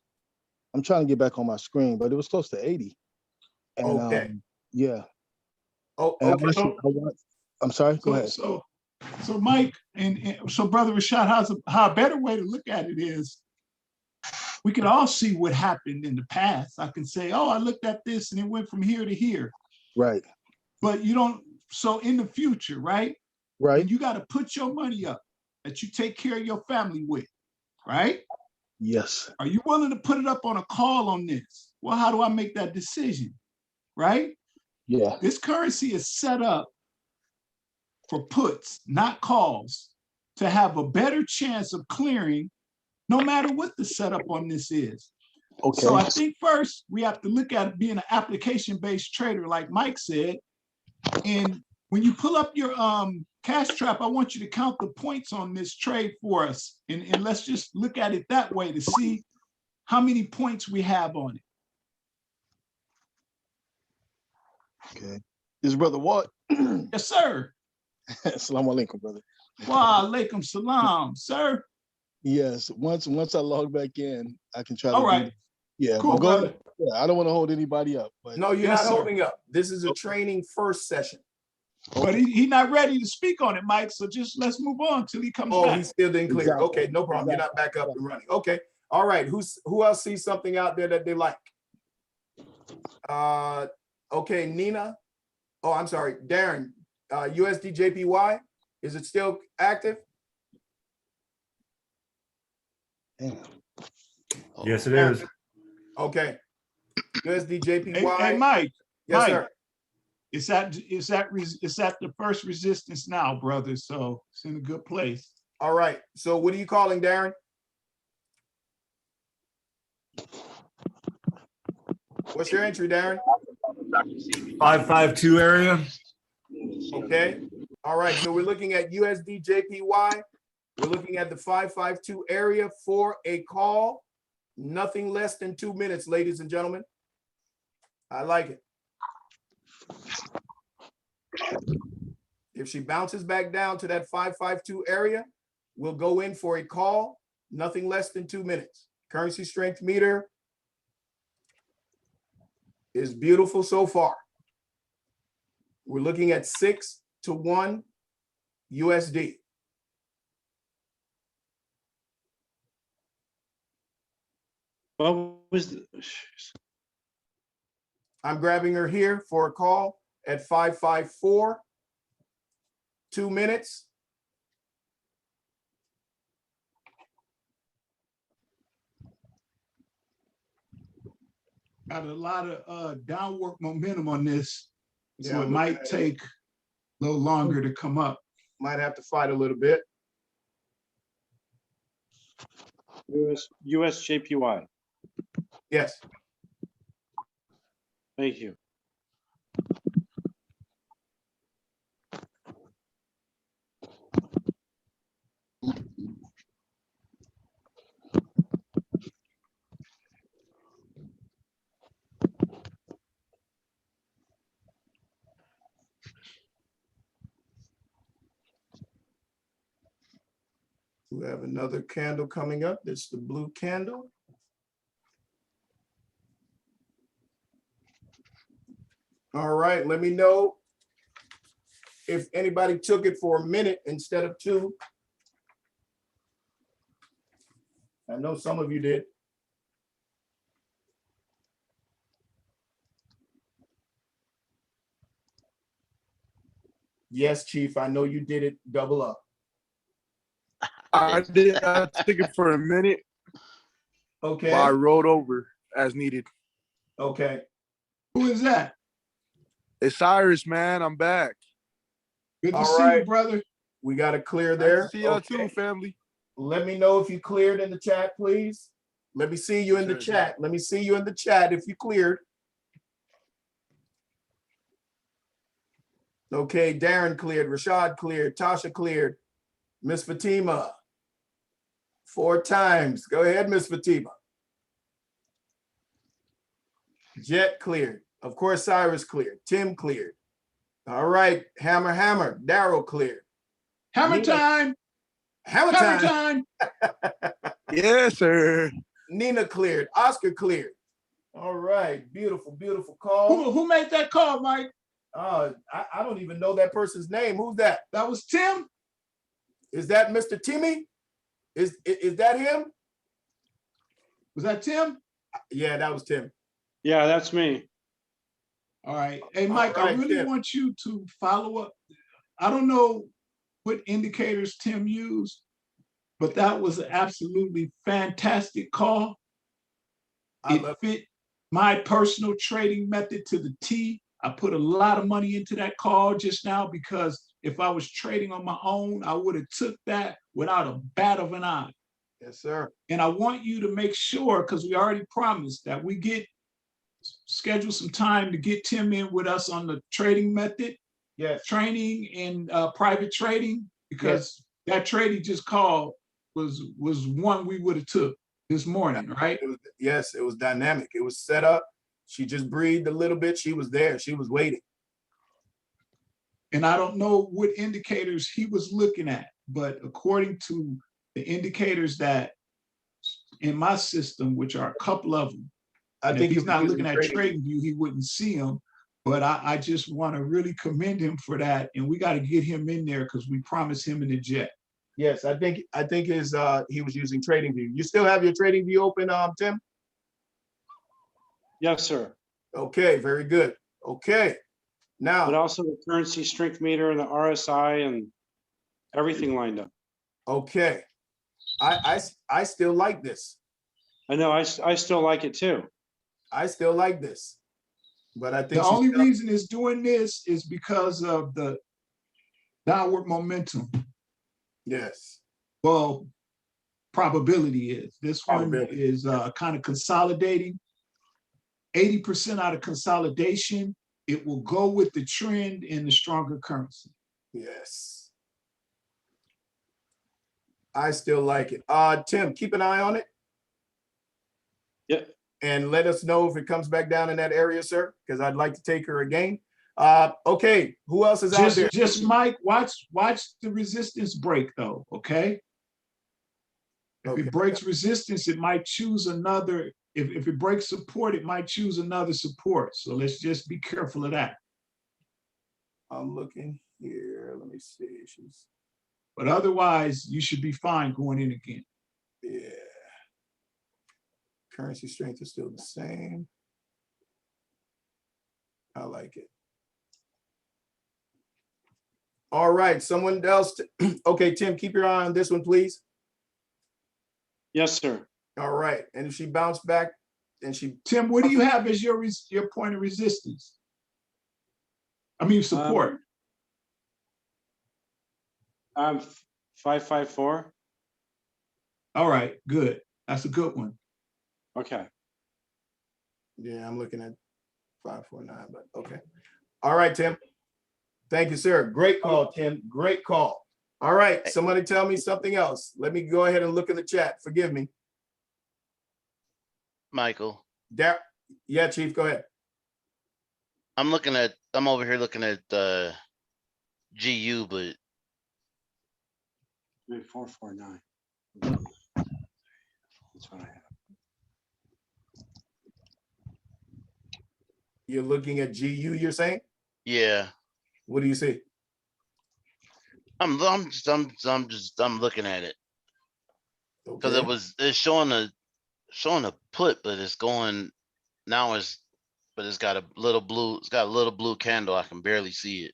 I'm trying to get back on my screen, but it was close to 80. And, Okay. yeah. Oh, And okay. I'm sorry, go ahead. So Mike, and so Brother Rashad, how a better way to look at it is, we can all see what happened in the past. I can say, oh, I looked at this and it went from here to here. Right, But you don't, so in the future, right? right, And you got to put your money up that you take care of your family with, right? yes, Are you willing to put it up on a call on this? Well, how do I make that decision? Right? yeah, This currency is set up for puts, not calls, to have a better chance of clearing no matter what the setup on this is. okay, So I think first we have to look at it being an application-based trader, like Mike said. And when you pull up your cash trap, I want you to count the points on this trade for us. And let's just look at it that way to see how many points we have on it. okay. This is Brother Walt. Yes, sir. Assalamu alaikum, brother. Wa alaikum salam, sir. Yes, once I log back in, I can try to All do right. that. Yeah, Cool, but go brother. ahead. Yeah, I don't want to hold anybody up, but No, you're Yes, not sir. holding up. This is a training first session. But he not ready to speak on it, Mike. So just let's move on till he comes Oh, back. he still didn't clear. Exactly. Okay, no problem. You're not back up and running. Okay. All right. Who else sees something out there that they like? Okay, Nina. Oh, I'm sorry, Darren. USD JPY, is it still active? damn. Yes, it is. Okay. USD JPY. Hey, Mike. Yes, Mike. sir. It's at the first resistance now, brother. So it's in a good place. All right. So what are you calling, Darren? What's your entry, Darren? 552 area. Okay. All right. So we're looking at USD JPY. We're looking at the 552 area for a call. Nothing less than 2 minutes, ladies and gentlemen. I like it. If she bounces back down to that 552 area, we'll go in for a call. Nothing less than 2 minutes. Currency strength meter is beautiful so far. We're looking at 6-1 USD. What was the, I'm grabbing her here for a call at 554. 2 minutes. Got a lot of downward momentum on this. So Yeah, it might take a little longer to come up. Might have to fight a little bit. US JPY? Yes. Thank you. We have another candle coming up. This is the blue candle. All right, let me know if anybody took it for a minute instead of 2. I know some of you did. Yes, Chief, I know you did it double up. I did. I took it for a minute, Okay, but I rolled over as needed. okay. Who is that? It's Cyrus, man. I'm back. Good to All see you, right. brother. We got it clear Nice there. to see y'all Okay. too, family. Let me know if you cleared in the chat, please. Let me see you in the Sure. chat. Let me see you in the chat if you cleared. Okay, Darren cleared, Rashad cleared, Tasha cleared, Miss Fatima. 4 times. Go ahead, Miss Fatima. Jet cleared. Of course, Cyrus cleared. Tim cleared. All right, Hammer. Daryl cleared. Hammer Nina. time. Hammer Hammer time. time. Yes, sir. Nina cleared. Oscar cleared. All All right, beautiful, beautiful call. Who made that call, Mike? I don't even know that person's name. Who's that? That was Tim? Is that Mr. Timmy? Is that him? Was that Tim? Yeah, that was Tim. Yeah, that's me. All right. Hey, Mike, All I right, really Tim. want you to follow up. I don't know what indicators Tim used, but that was an absolutely fantastic call. I It love fit my personal trading method to the T. I put a lot of money into that call just now because if I was trading on my own, I would have took that without a bat of an eye. Yes, sir. And I want you to make sure, because we already promised that we schedule some time to get Tim in with us on the trading method, Yes. training and private trading, because that trade he just called was one we would have took this morning, right? Yes, it was dynamic. It was set up. She just breathed a little bit. She was there. She was waiting. And I don't know what indicators he was looking at, but according to the indicators that in my system, which are a couple of them, I and think if he's he was not using looking at TradingView. TradingView, he wouldn't see them. But I just want to really commend him for that. And we got to get him in there because we promised him in the jet. Yes, I think his he was using TradingView. You still have your TradingView open, Tim? Yes, sir. Okay, very good. Okay. Now, But also the currency strength meter and the RSI and everything lined up. okay. I still like this. I know, I still like it too. I still like this. But I think The only reason it's doing this is because of the downward momentum. Yes. Well, probability is. This one Probability. is kind of consolidating. 80% out of consolidation, it will go with the trend in the stronger currency. Yes. I still like it. Tim, keep an eye on it. Yep. And let us know if it comes back down in that area, sir, because I'd like to take her again. Okay, who else is out there? Just Mike, watch the resistance break though, okay? If Okay. it breaks resistance, it might choose another. If it breaks support, it might choose another support. So let's just be careful of that. I'm looking here. Let me see. She's, But otherwise, you should be fine going in again. yeah. Currency strength is still the same. I like it. All right, someone else. Okay, Tim, keep your eye on this one, please. Yes, sir. All right, and if she bounced back and she, Tim, what do you have as your point of resistance? I mean, support. 554. All right, good. That's a good one. Okay. yeah, I'm looking at 549, but okay. All right, Tim. Thank you, sir. Great call, Tim. Great call. All right, somebody tell me something else. Let me go ahead and look in the chat. Forgive me. Michael, Yeah, Chief, go ahead. I'm over here looking at GU, but 449. That's what I have. You're looking at GU, you're saying? yeah, What do you see? I'm looking at it because Okay. it's showing a put, but it's going now but it's got a little blue candle. I can barely see it.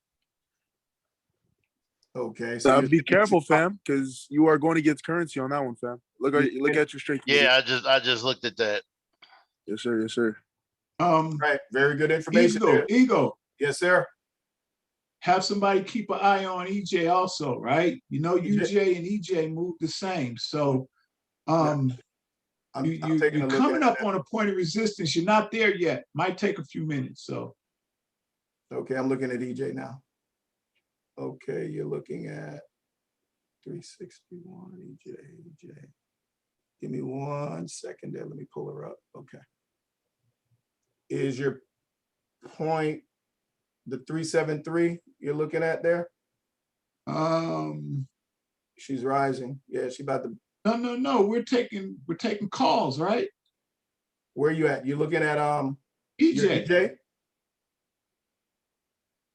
Okay. So you're Be saying- careful, fam, because you are going against currency on that one, fam. Look at your strength. Yeah, I just looked at that. Yes, sir. Yes, sir. Right. Very good information there. Ego. Yes, sir. Have somebody keep an eye on EJ also, right? You know, UJ and EJ move the same. So I'm you're taking a look coming at up that. on a point of resistance. You're not there yet. Might take a few minutes. So Okay, I'm looking at EJ now. Okay, you're looking at 361 EJ. Give me 1 second there. Let me pull her up. Okay. Is your point the 373 you're looking at there? She's rising. Yeah, she about to. no. We're taking calls, right? Where you at? You looking at your EJ. EJ?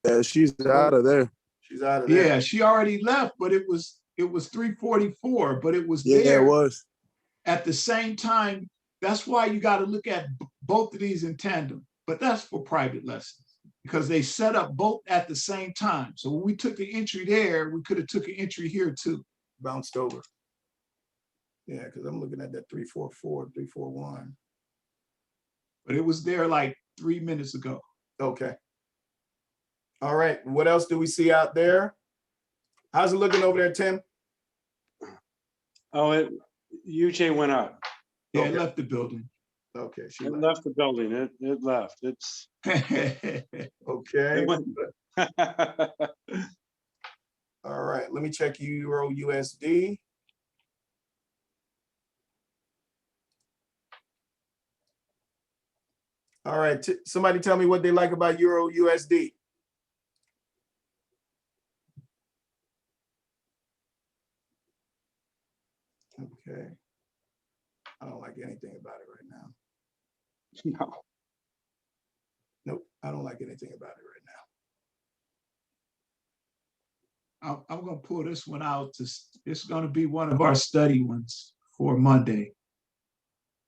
Yeah, she's out of there. She's out of there. Yeah, she already left, but it was 344, but it was Yeah, there it was. at the same time. That's why you got to look at both of these in tandem, but that's for private lessons because they set up both at the same time. So when we took the entry there, we could have took an entry here too. Bounced over. Yeah, because I'm looking at that 344, 341. But it was there like 3 minutes ago. Okay. All right. What else do we see out there? How's it looking over there, Tim? Oh, UJ went up. Yeah, Okay. it left the building. Okay. She It left. left the building. It left. It's. Okay. It went- All right. Let me check Euro USD. All right. Somebody tell me what they like about Euro USD. Okay. I don't like anything about it right now. No. Nope. I don't like anything about it right now. I'm going to pull this one out. It's going to be one of our study ones for Monday.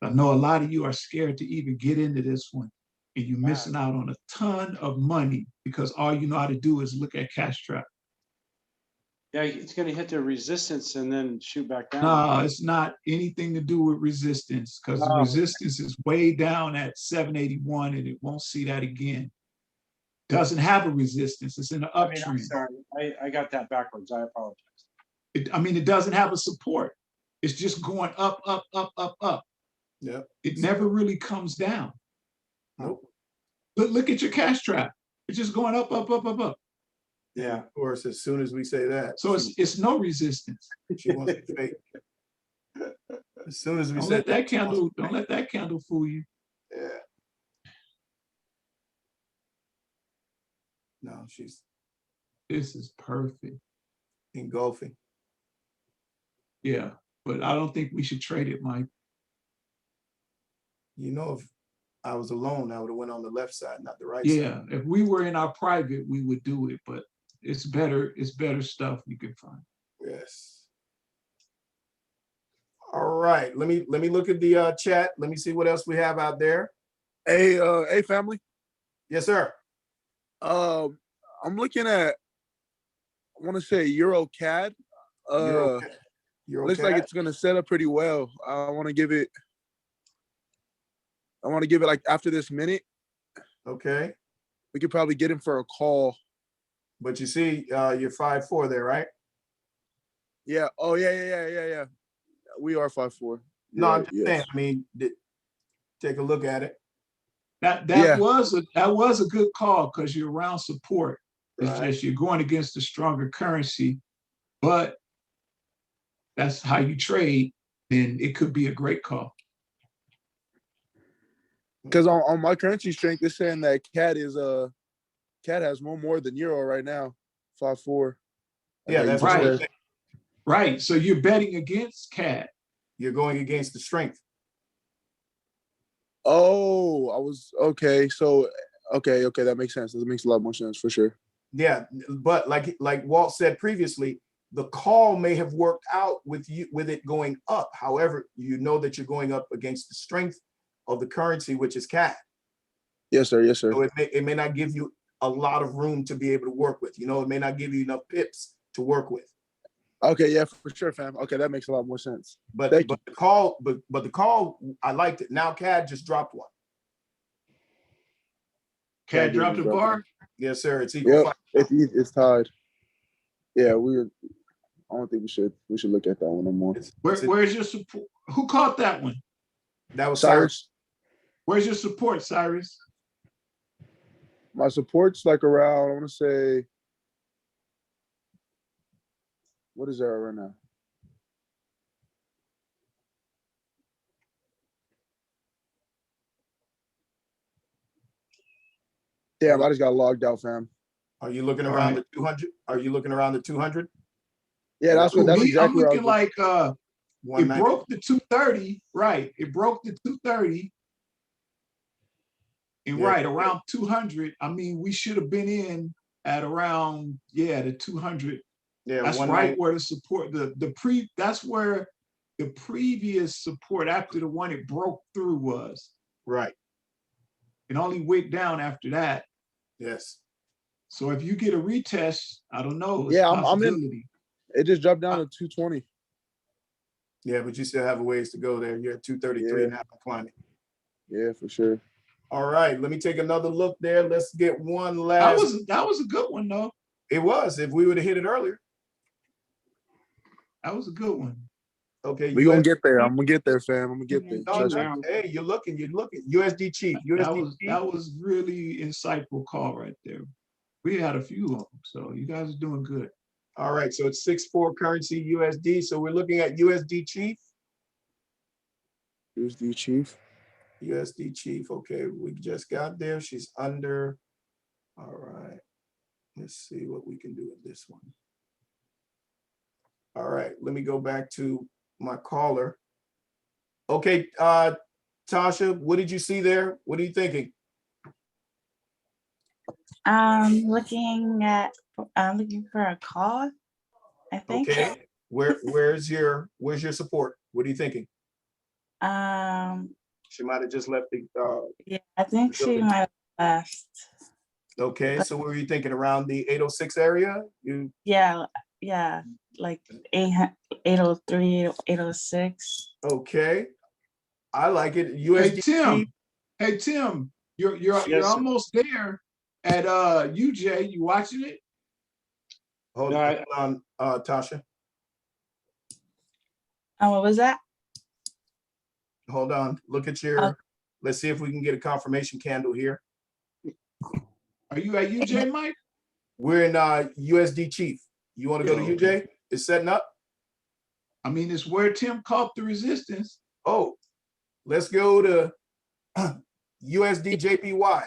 I know a lot of you are scared to even get into this one, and you're missing out on a ton of money because all you know how to do is look at cash trap. Yeah, it's going to hit the resistance and then shoot back down. No, it's not anything to do with resistance because the Oh. resistance is way down at 781 and it won't see that again. Doesn't have a resistance. It's in the I mean, I'm uptrend. sorry. I got that backwards. I apologize. It doesn't have a support. It's just going up, up, up, up, up. Yep. It never really comes down. Nope. But look at your cash trap. It's just going up, up, up, up, up. Yeah. Of course, as soon as we say that, So it's no resistance. she wants to fake. As soon as we Don't said let that she wants candle, to don't fake. let that candle fool you. Yeah. No, she's This is perfect. engulfing. Yeah. But I don't think we should trade it, Mike. You know, if I was alone, I would have went on the left side, not the right side. Yeah. If we were in our private, we would do it, but it's better stuff you can find. Yes. All right. Let me look at the chat. Let me see what else we have out there. Hey, family. Yes, sir. I'm looking at, I want to say Euro CAD. Looks like it's gonna set up pretty well. I want to give it like after this minute. Okay. We could probably get him for a call. But you see, you're 5-4 there, right? Yeah. Oh yeah. We are 5-4. No, Yeah, I'm just saying. I mean, take a look at it. That Yeah. was a good call because you're around support. It's Right. just you're going against a stronger currency, but that's how you trade. Then it could be a great call. Because on my currency strength, it's saying that CAD has more than Euro right now. 5-4. Yeah, that's Right. what I'm saying. Right. So you're betting against CAD. You're going against the strength. Oh, I was okay. So okay, that makes sense. That makes a lot more sense for sure. Yeah, but like Walt said previously, the call may have worked out with it going up. However, you know that you're going up against the strength of the currency, which is CAD. Yes, sir. So it may not give you a lot of room to be able to work with. You know, it may not give you enough pips to work with. Okay, yeah, for sure, fam. Okay, that makes a lot more sense. But Thank the call, but the call, I liked it. Now CAD just dropped one. CAD dropped a bar. Yes, sir. It's equal. Yep, it's tied. Yeah, I don't think we should look at that one no more. Where's your support? Who caught that one? That was Cyrus, Where's your support, Cyrus? my support's like around, I want to say, what is that right now? Damn, I just got logged out, fam. Are you looking around the 200? Are you looking around the 200? Yeah, that's I'm exactly what I looking was like it broke the 230, right? It broke the 230 And Yeah. right around 200, I mean, we should have been in at around, yeah, the 200. Yeah, That's right where the support, that's where the previous support after the one it broke through was. right. It only went down after that. Yes. So if you get a retest, I don't know. It's Yeah, a I'm in. possibility. It just dropped down to 220. Yeah, but you still have a ways to go there. You're at 233 and a half climbing. Yeah, for sure. All right, let me take another look there. Let's get one That last. was a good one though. It was, if we would have hit it earlier. That was a good one. Okay. We gonna US get there. I'm gonna get there, fam. I'm gonna get there. No, Trust no, me. hey, you're looking. USD Chief. USD Chief. That was really insightful call right there. We had a few of them, so you guys are doing good. All right, so it's 6.4 currency USD. So we're looking at USD Chief. USD Chief. USD Chief. Okay, we just got there. She's under. All right. Let's see what we can do with this one. All right, let me go back to my caller. Okay, Tasha, what did you see there? What are you thinking? Looking for a call, I think. Okay, where's your support? What are you thinking? She might have just left the. Yeah, I think she might have left. Okay, so what were you thinking, around the 806 area? Yeah, like 803, 806. Okay, I like it. Hey USD. Tim, hey Tim, you're Yes, sir. almost there at UJ. You watching it? Hold No, on, Tasha. What was that? Hold on. Look at your. Let's see if we can get a confirmation candle here. Are you at UJ, Mike? We're in USD Chief. You want to go to UJ? It's setting up. I mean, it's where Tim caught the resistance. Oh, let's go to USD JPY.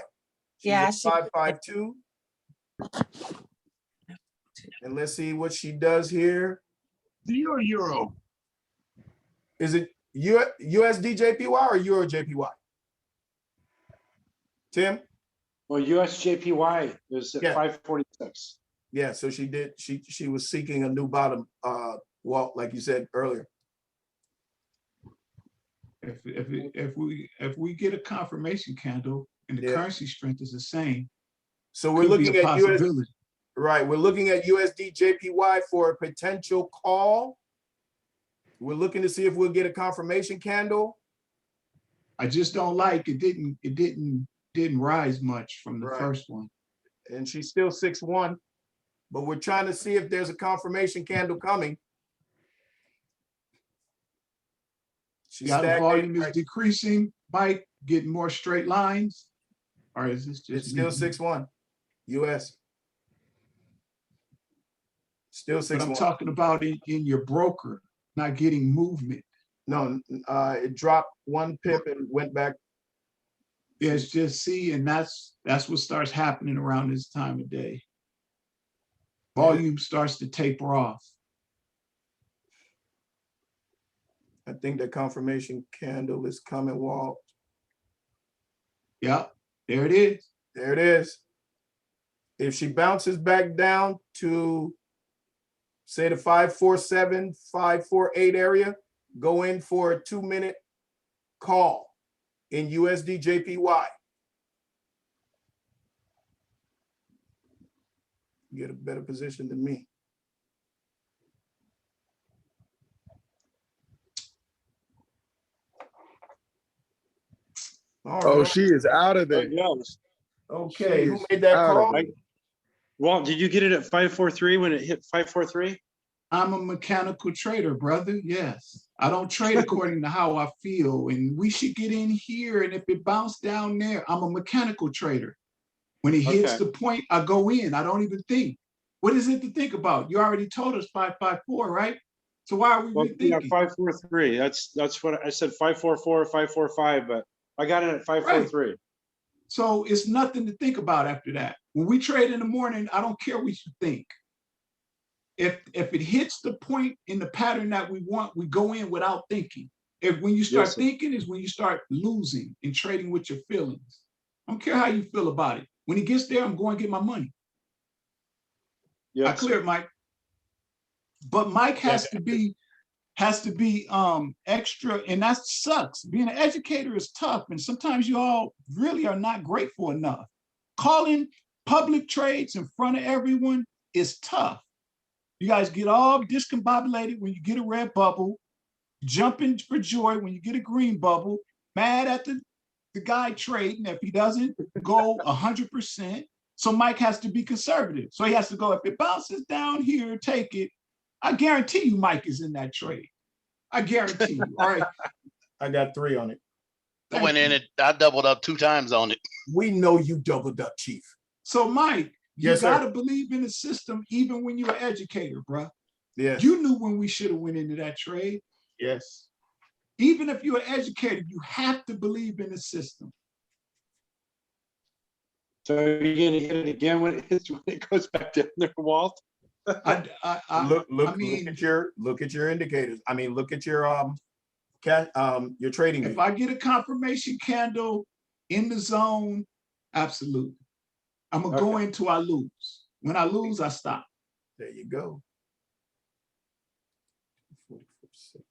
She's Yeah, I at see. 552. And let's see what she does here. Euro. Is it USD JPY or Euro JPY? Tim? Well, USJPY is at Yeah. 546. Yeah, so she did. She was seeking a new bottom, Walt, like you said earlier. If we get a confirmation candle and the currency strength is the same, So we're could be looking a at US, possibility. right? We're looking at USD JPY for a potential call. We're looking to see if we'll get a confirmation candle. I just don't like it. Didn't rise much from the Right. first one. And she's still 6-1, but we're trying to see if there's a confirmation candle coming. She's Yeah, the stagnating, volume is right? decreasing. Mike, getting more straight lines, or is this just? It's still me? 6-1, US. Still But 6-1. I'm talking about in your broker, not getting movement. No, it dropped 1 pip and went back. Yeah, it's just and that's what starts happening around this time of day. Volume starts to taper off. I think the confirmation candle is coming, Walt. Yep, there it is. There it is. If she bounces back down to, say, the 547, 548 area, go in for a 2-minute call in USD JPY. Get a better position than me. All Oh, right. she is out of there. Yes. Okay, who Jeez. made that Out of call? there. Walt, did you get it at 543 when it hit 543? I'm a mechanical trader, brother. Yes. I don't trade according to how I feel. And we should get in here. And if it bounced down there, I'm a mechanical trader. When it hits Okay. the point, I go in. I don't even think. What is it to think about? You already told us 554, right? So why are we Well, yeah, rethinking? 543. That's what I said, 544, 545, but I got it at 543. So it's nothing to think about after that. When we trade in the morning, I don't care what you think. If it hits the point in the pattern that we want, we go in without thinking. When you start Yes, sir. thinking is when you start losing and trading with your feelings. I don't care how you feel about it. When he gets there, I'm going to get my money. I Yes, clear it, Mike. But Mike has to be extra, and that sucks. Being an educator is tough, and sometimes you all really are not grateful enough. Calling public trades in front of everyone is tough. You guys get all discombobulated when you get a red bubble, jumping for joy when you get a green bubble, mad at the guy trading if he doesn't go 100%. So Mike has to be conservative. So he has to go, if it bounces down here, take it. I guarantee you Mike is in that trade. I guarantee you. All right. I got 3 on it. I went in it. I doubled up 2 times on it. We know you doubled up, Chief. So Mike, you Yes, sir. gotta believe in the system even when you're an educator, bro. Yes. You knew when we should have went into that trade. Yes. Even if you're an educator, you have to believe in the system. so you're gonna hit it again when it goes back down there, Walt? I Look mean, at your indicators. I mean, look at your your trading. if view. I get a confirmation candle in the zone, absolutely. I'm gonna go into I lose. When I lose, I stop. There you go. 44.6.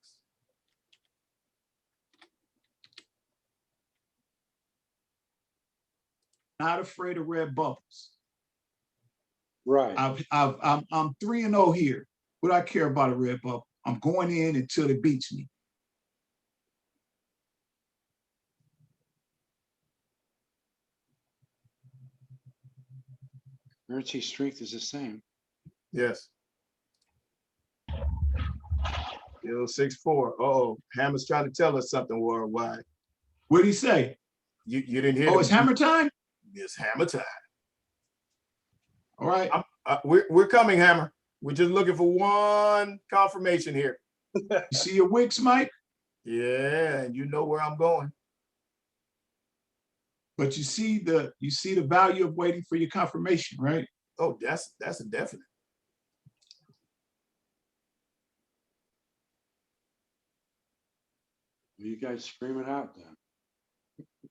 Not afraid of red bubbles. Right. I'm 3-0 here. What do I care about a red bubble? I'm going in until it beats me. Currency strength is the same. Yes. Still 6-4. Oh, Hammer's trying to tell us something worldwide. What'd he say? You didn't hear? Oh, it's hammer time? It's hammer time. All right. We're coming, Hammer. We're just looking for one confirmation here. You see your wicks, Mike? Yeah, and you know where I'm going. But you see the value of waiting for your confirmation, right? Oh, that's a definite. You guys scream it out then.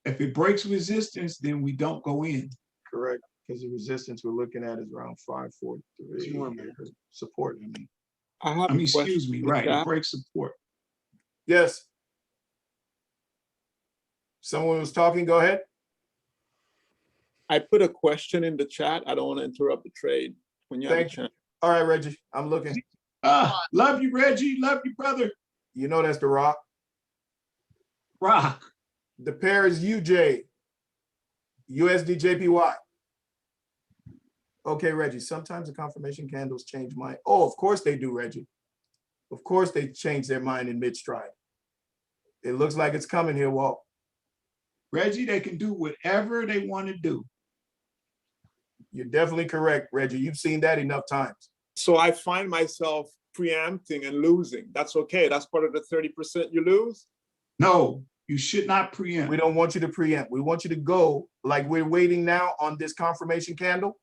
If it breaks resistance, then we don't go in. Correct. Because the resistance we're looking at is around 543. Support, I mean. I mean, excuse me, right? It breaks support. Yes. Someone was talking, go ahead. I put a question in the chat. I don't want to interrupt the trade when you have a Thank you. chance. All right, Reggie, I'm looking. Love you, Reggie. Love you, brother. You know that's the rock. Rock. The pair is UJ, USD JPY. Okay, Reggie, sometimes the confirmation candles change mind. Oh, of course they do, Reggie. Of course they change their mind in mid-stride. It looks like it's coming here, Walt. Reggie, they can do whatever they want to do. You're definitely correct, Reggie. You've seen that enough times. So I find myself preempting and losing. That's okay. That's part of the 30% you lose. No, you should not preempt. We don't want you to preempt. We want you to go like we're waiting now on this confirmation candle.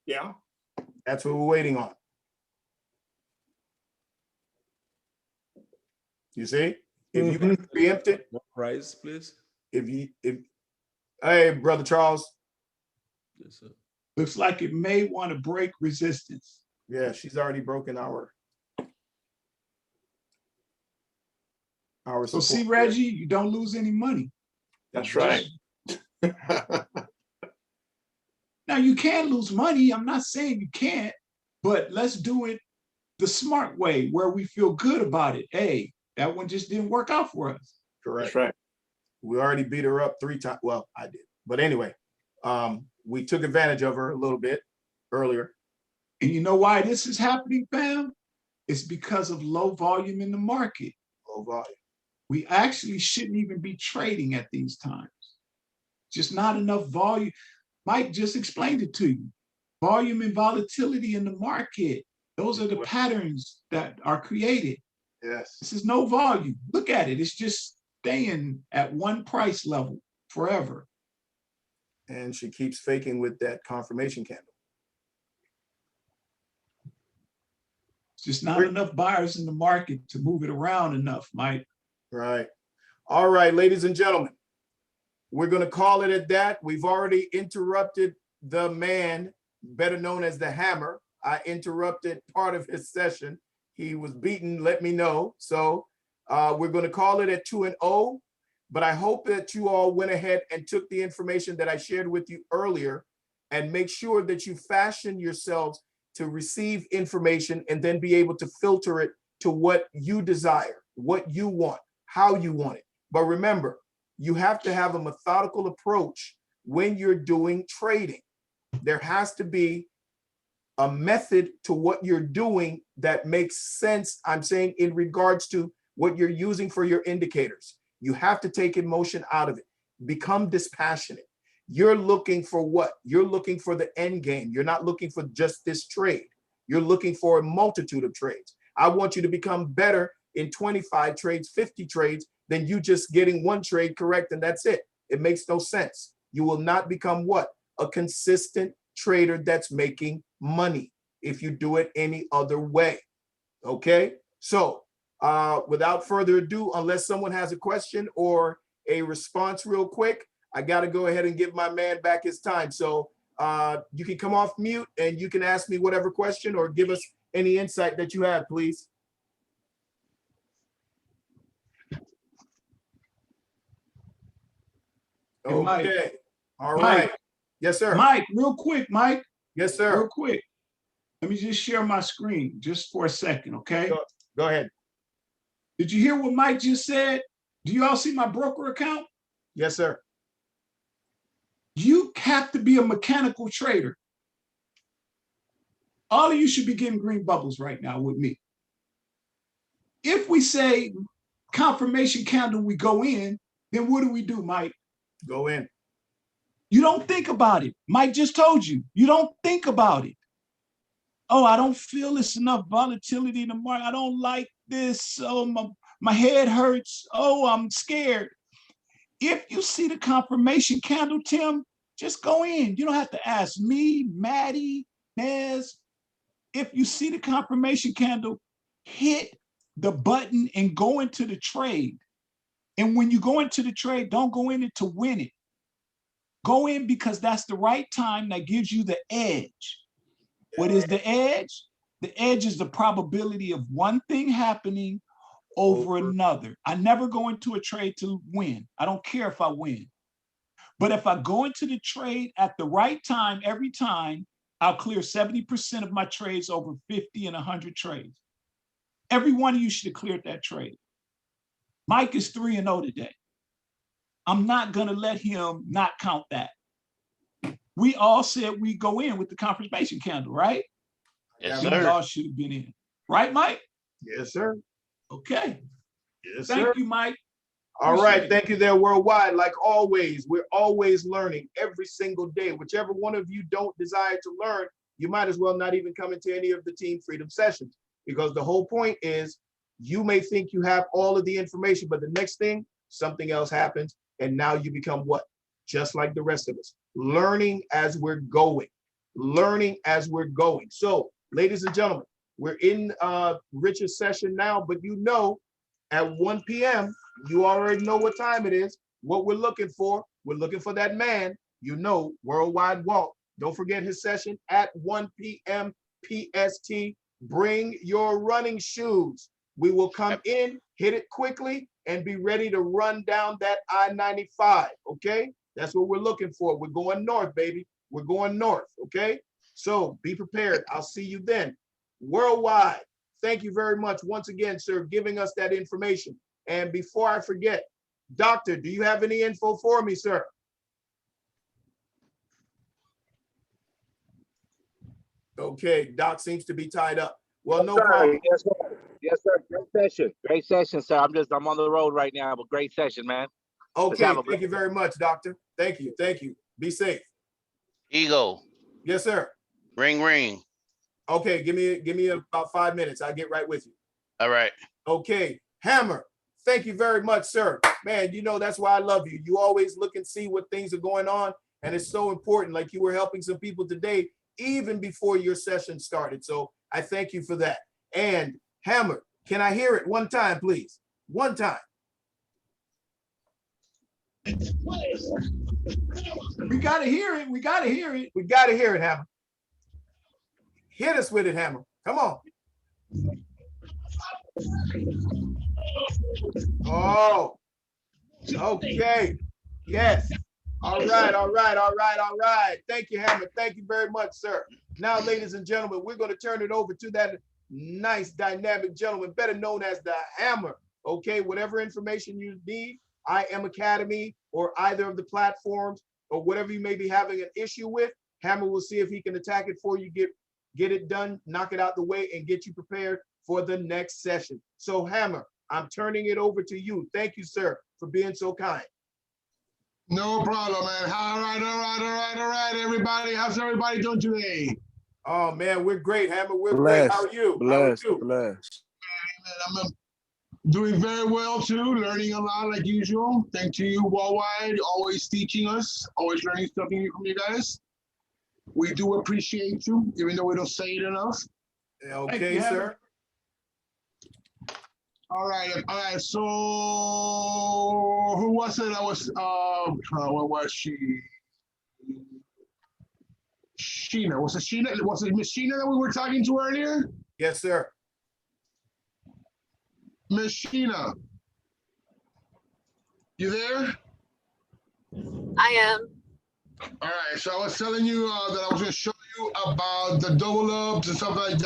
Yeah. That's what we're waiting on. You see? If you can preempt it, What price, please? hey, Brother Charles. Yes, sir. Looks like it may want to break resistance. Yeah, she's already broken our So support. see, Reggie, you don't lose any money. That's right. Now you can lose money. I'm not saying you can't, but let's do it the smart way where we feel good about it. Hey, that one just didn't work out for us. Correct. That's right. We already beat her up 3 times. Well, I did. But anyway, we took advantage of her a little bit earlier. And you know why this is happening, fam? It's because of low volume in the market. Low volume. We actually shouldn't even be trading at these times. Just not enough volume. Mike just explained it to you. Volume and volatility in the market. Those are the patterns that are created. Yes. This is no volume. Look at it. It's just staying at one price level forever. And she keeps faking with that confirmation candle. It's just not enough buyers in the market to move it around enough, Mike. Right. All right, ladies and gentlemen, we're going to call it at that. We've already interrupted the man, better known as the Hammer. I interrupted part of his session. He was beaten, let me know. So we're going to call it at 2-0. But I hope that you all went ahead and took the information that I shared with you earlier and make sure that you fashion yourselves to receive information and then be able to filter it to what you desire, what you want, how you want it. But remember, you have to have a methodical approach when you're doing trading. There has to be a method to what you're doing that makes sense. I'm saying in regards to what you're using for your indicators. You have to take emotion out of it. Become dispassionate. You're looking for what? You're looking for the end game. You're not looking for just this trade. You're looking for a multitude of trades. I want you to become better in 25 trades, 50 trades, than you just getting one trade correct and that's it. It makes no sense. You will not become what? A consistent trader that's making money if you do it any other way. Okay? So without further ado, unless someone has a question or a response real quick, I got to go ahead and give my man back his time. So you can come off mute and you can ask me whatever question or give us any insight that you have, please. Hey, Mike. Okay. All Mike. right. Yes, sir. Mike, real quick, Mike. Yes, sir. Real quick. Let me just share my screen just for a second, okay? Go ahead. Did you hear what Mike just said? Do you all see my broker account? Yes, sir. You have to be a mechanical trader. All of you should be getting green bubbles right now with me. If we say confirmation candle, we go in, then what do, Mike? Go in. You don't think about it. Mike just told you, you don't think about it. Oh, I don't feel it's enough volatility in the market. I don't like this. Oh, my head hurts. Oh, I'm scared. If you see the confirmation candle, Tim, just go in. You don't have to ask me, Maddie, Nez. If you see the confirmation candle, hit the button and go into the trade. And when you go into the trade, don't go in it to win it. Go in because that's the right time that gives you the edge. What is the edge? The edge is the probability of one thing happening over another. I never go into a trade to win. I don't care if I win. But if I go into the trade at the right time, every time, I'll clear 70% of my trades over 50 and 100 trades. Every one of you should have cleared that trade. Mike is 3-0 today. I'm not going to let him not count that. We all said we go in with the confirmation candle, right? Yes, We sir. all should have been in. Right, Mike? Yes, sir. Okay. Yes, sir. Thank you, Mike. All right. Appreciate it. Thank you there, Worldwide. Like always, we're always learning every single day. Whichever one of you don't desire to learn, you might as well not even come into any of the Team Freedom sessions, because the whole point is you may think you have all of the information, but the next thing, something else happens. And now you become what? Just like the rest of us, learning as we're going, So, ladies and gentlemen, we're in Rich's session now, but you know, at 1 p.m., you already know what time it is, what we're looking for. We're looking for that man, you know, Worldwide Walt. Don't forget his session at 1 p.m. PST. Bring your running shoes. We will come in, hit it quickly, and be ready to run down that I-95, okay? That's what we're looking for. We're going north, baby. We're going north, okay? So be prepared. I'll see you then. Worldwide, thank you very much once again, sir, giving us that information. And before I forget, Doctor, do you have any info for me, sir? Okay, Doc seems to be tied up. Well, no problem. Yes, sir. Yes, sir. Great session, sir. I'm on the road right now, but great session, man. Okay, thank you very much, Doctor. Thank you. Be safe. Ego. Yes, sir. Ring, ring. Okay, give me about 5 minutes. I'll get right with you. All right. Okay, Hammer, thank you very much, sir. Man, you know, that's why I love you. You always look and see what things are going on, and it's so important. Like you were helping some people today, even before your session started. So I thank you for that. And Hammer, can I hear it one time, please? One time. We gotta hear it. We gotta hear it. We gotta hear it, Hammer. Hit us with it, Hammer. Come on. Oh, okay. Yes. All right, all right, all right, all right. Thank you, Hammer. Thank you very much, sir. Now, ladies and gentlemen, we're going to turn it over to that nice, dynamic gentleman, better known as the Hammer. Okay, whatever information you need, I Am Academy or either of the platforms or whatever you may be having an issue with, Hammer will see if he can attack it for you, get it done, knock it out the way, and get you prepared for the next session. So, Hammer, I'm turning it over to you. Thank you, sir, for being so kind. No problem, man. All right, everybody. How's everybody doing today? Oh, man, we're great, Hammer. We're great. How are you? Blessed, How are you? blessed. Man, I'm doing very well too, learning a lot like usual. Thank to you, Worldwide, always teaching us, always learning stuff from you guys. We do appreciate you, even though we don't say it enough. Okay, you, sir. All right. So who was it? I was what was she? Sheena. Was it Sheena? Was it Miss Sheena that we were talking to earlier? Yes, sir. Miss Sheena. You there? I am. All right. So I was telling you that I was going to show you about the double ups and stuff like that.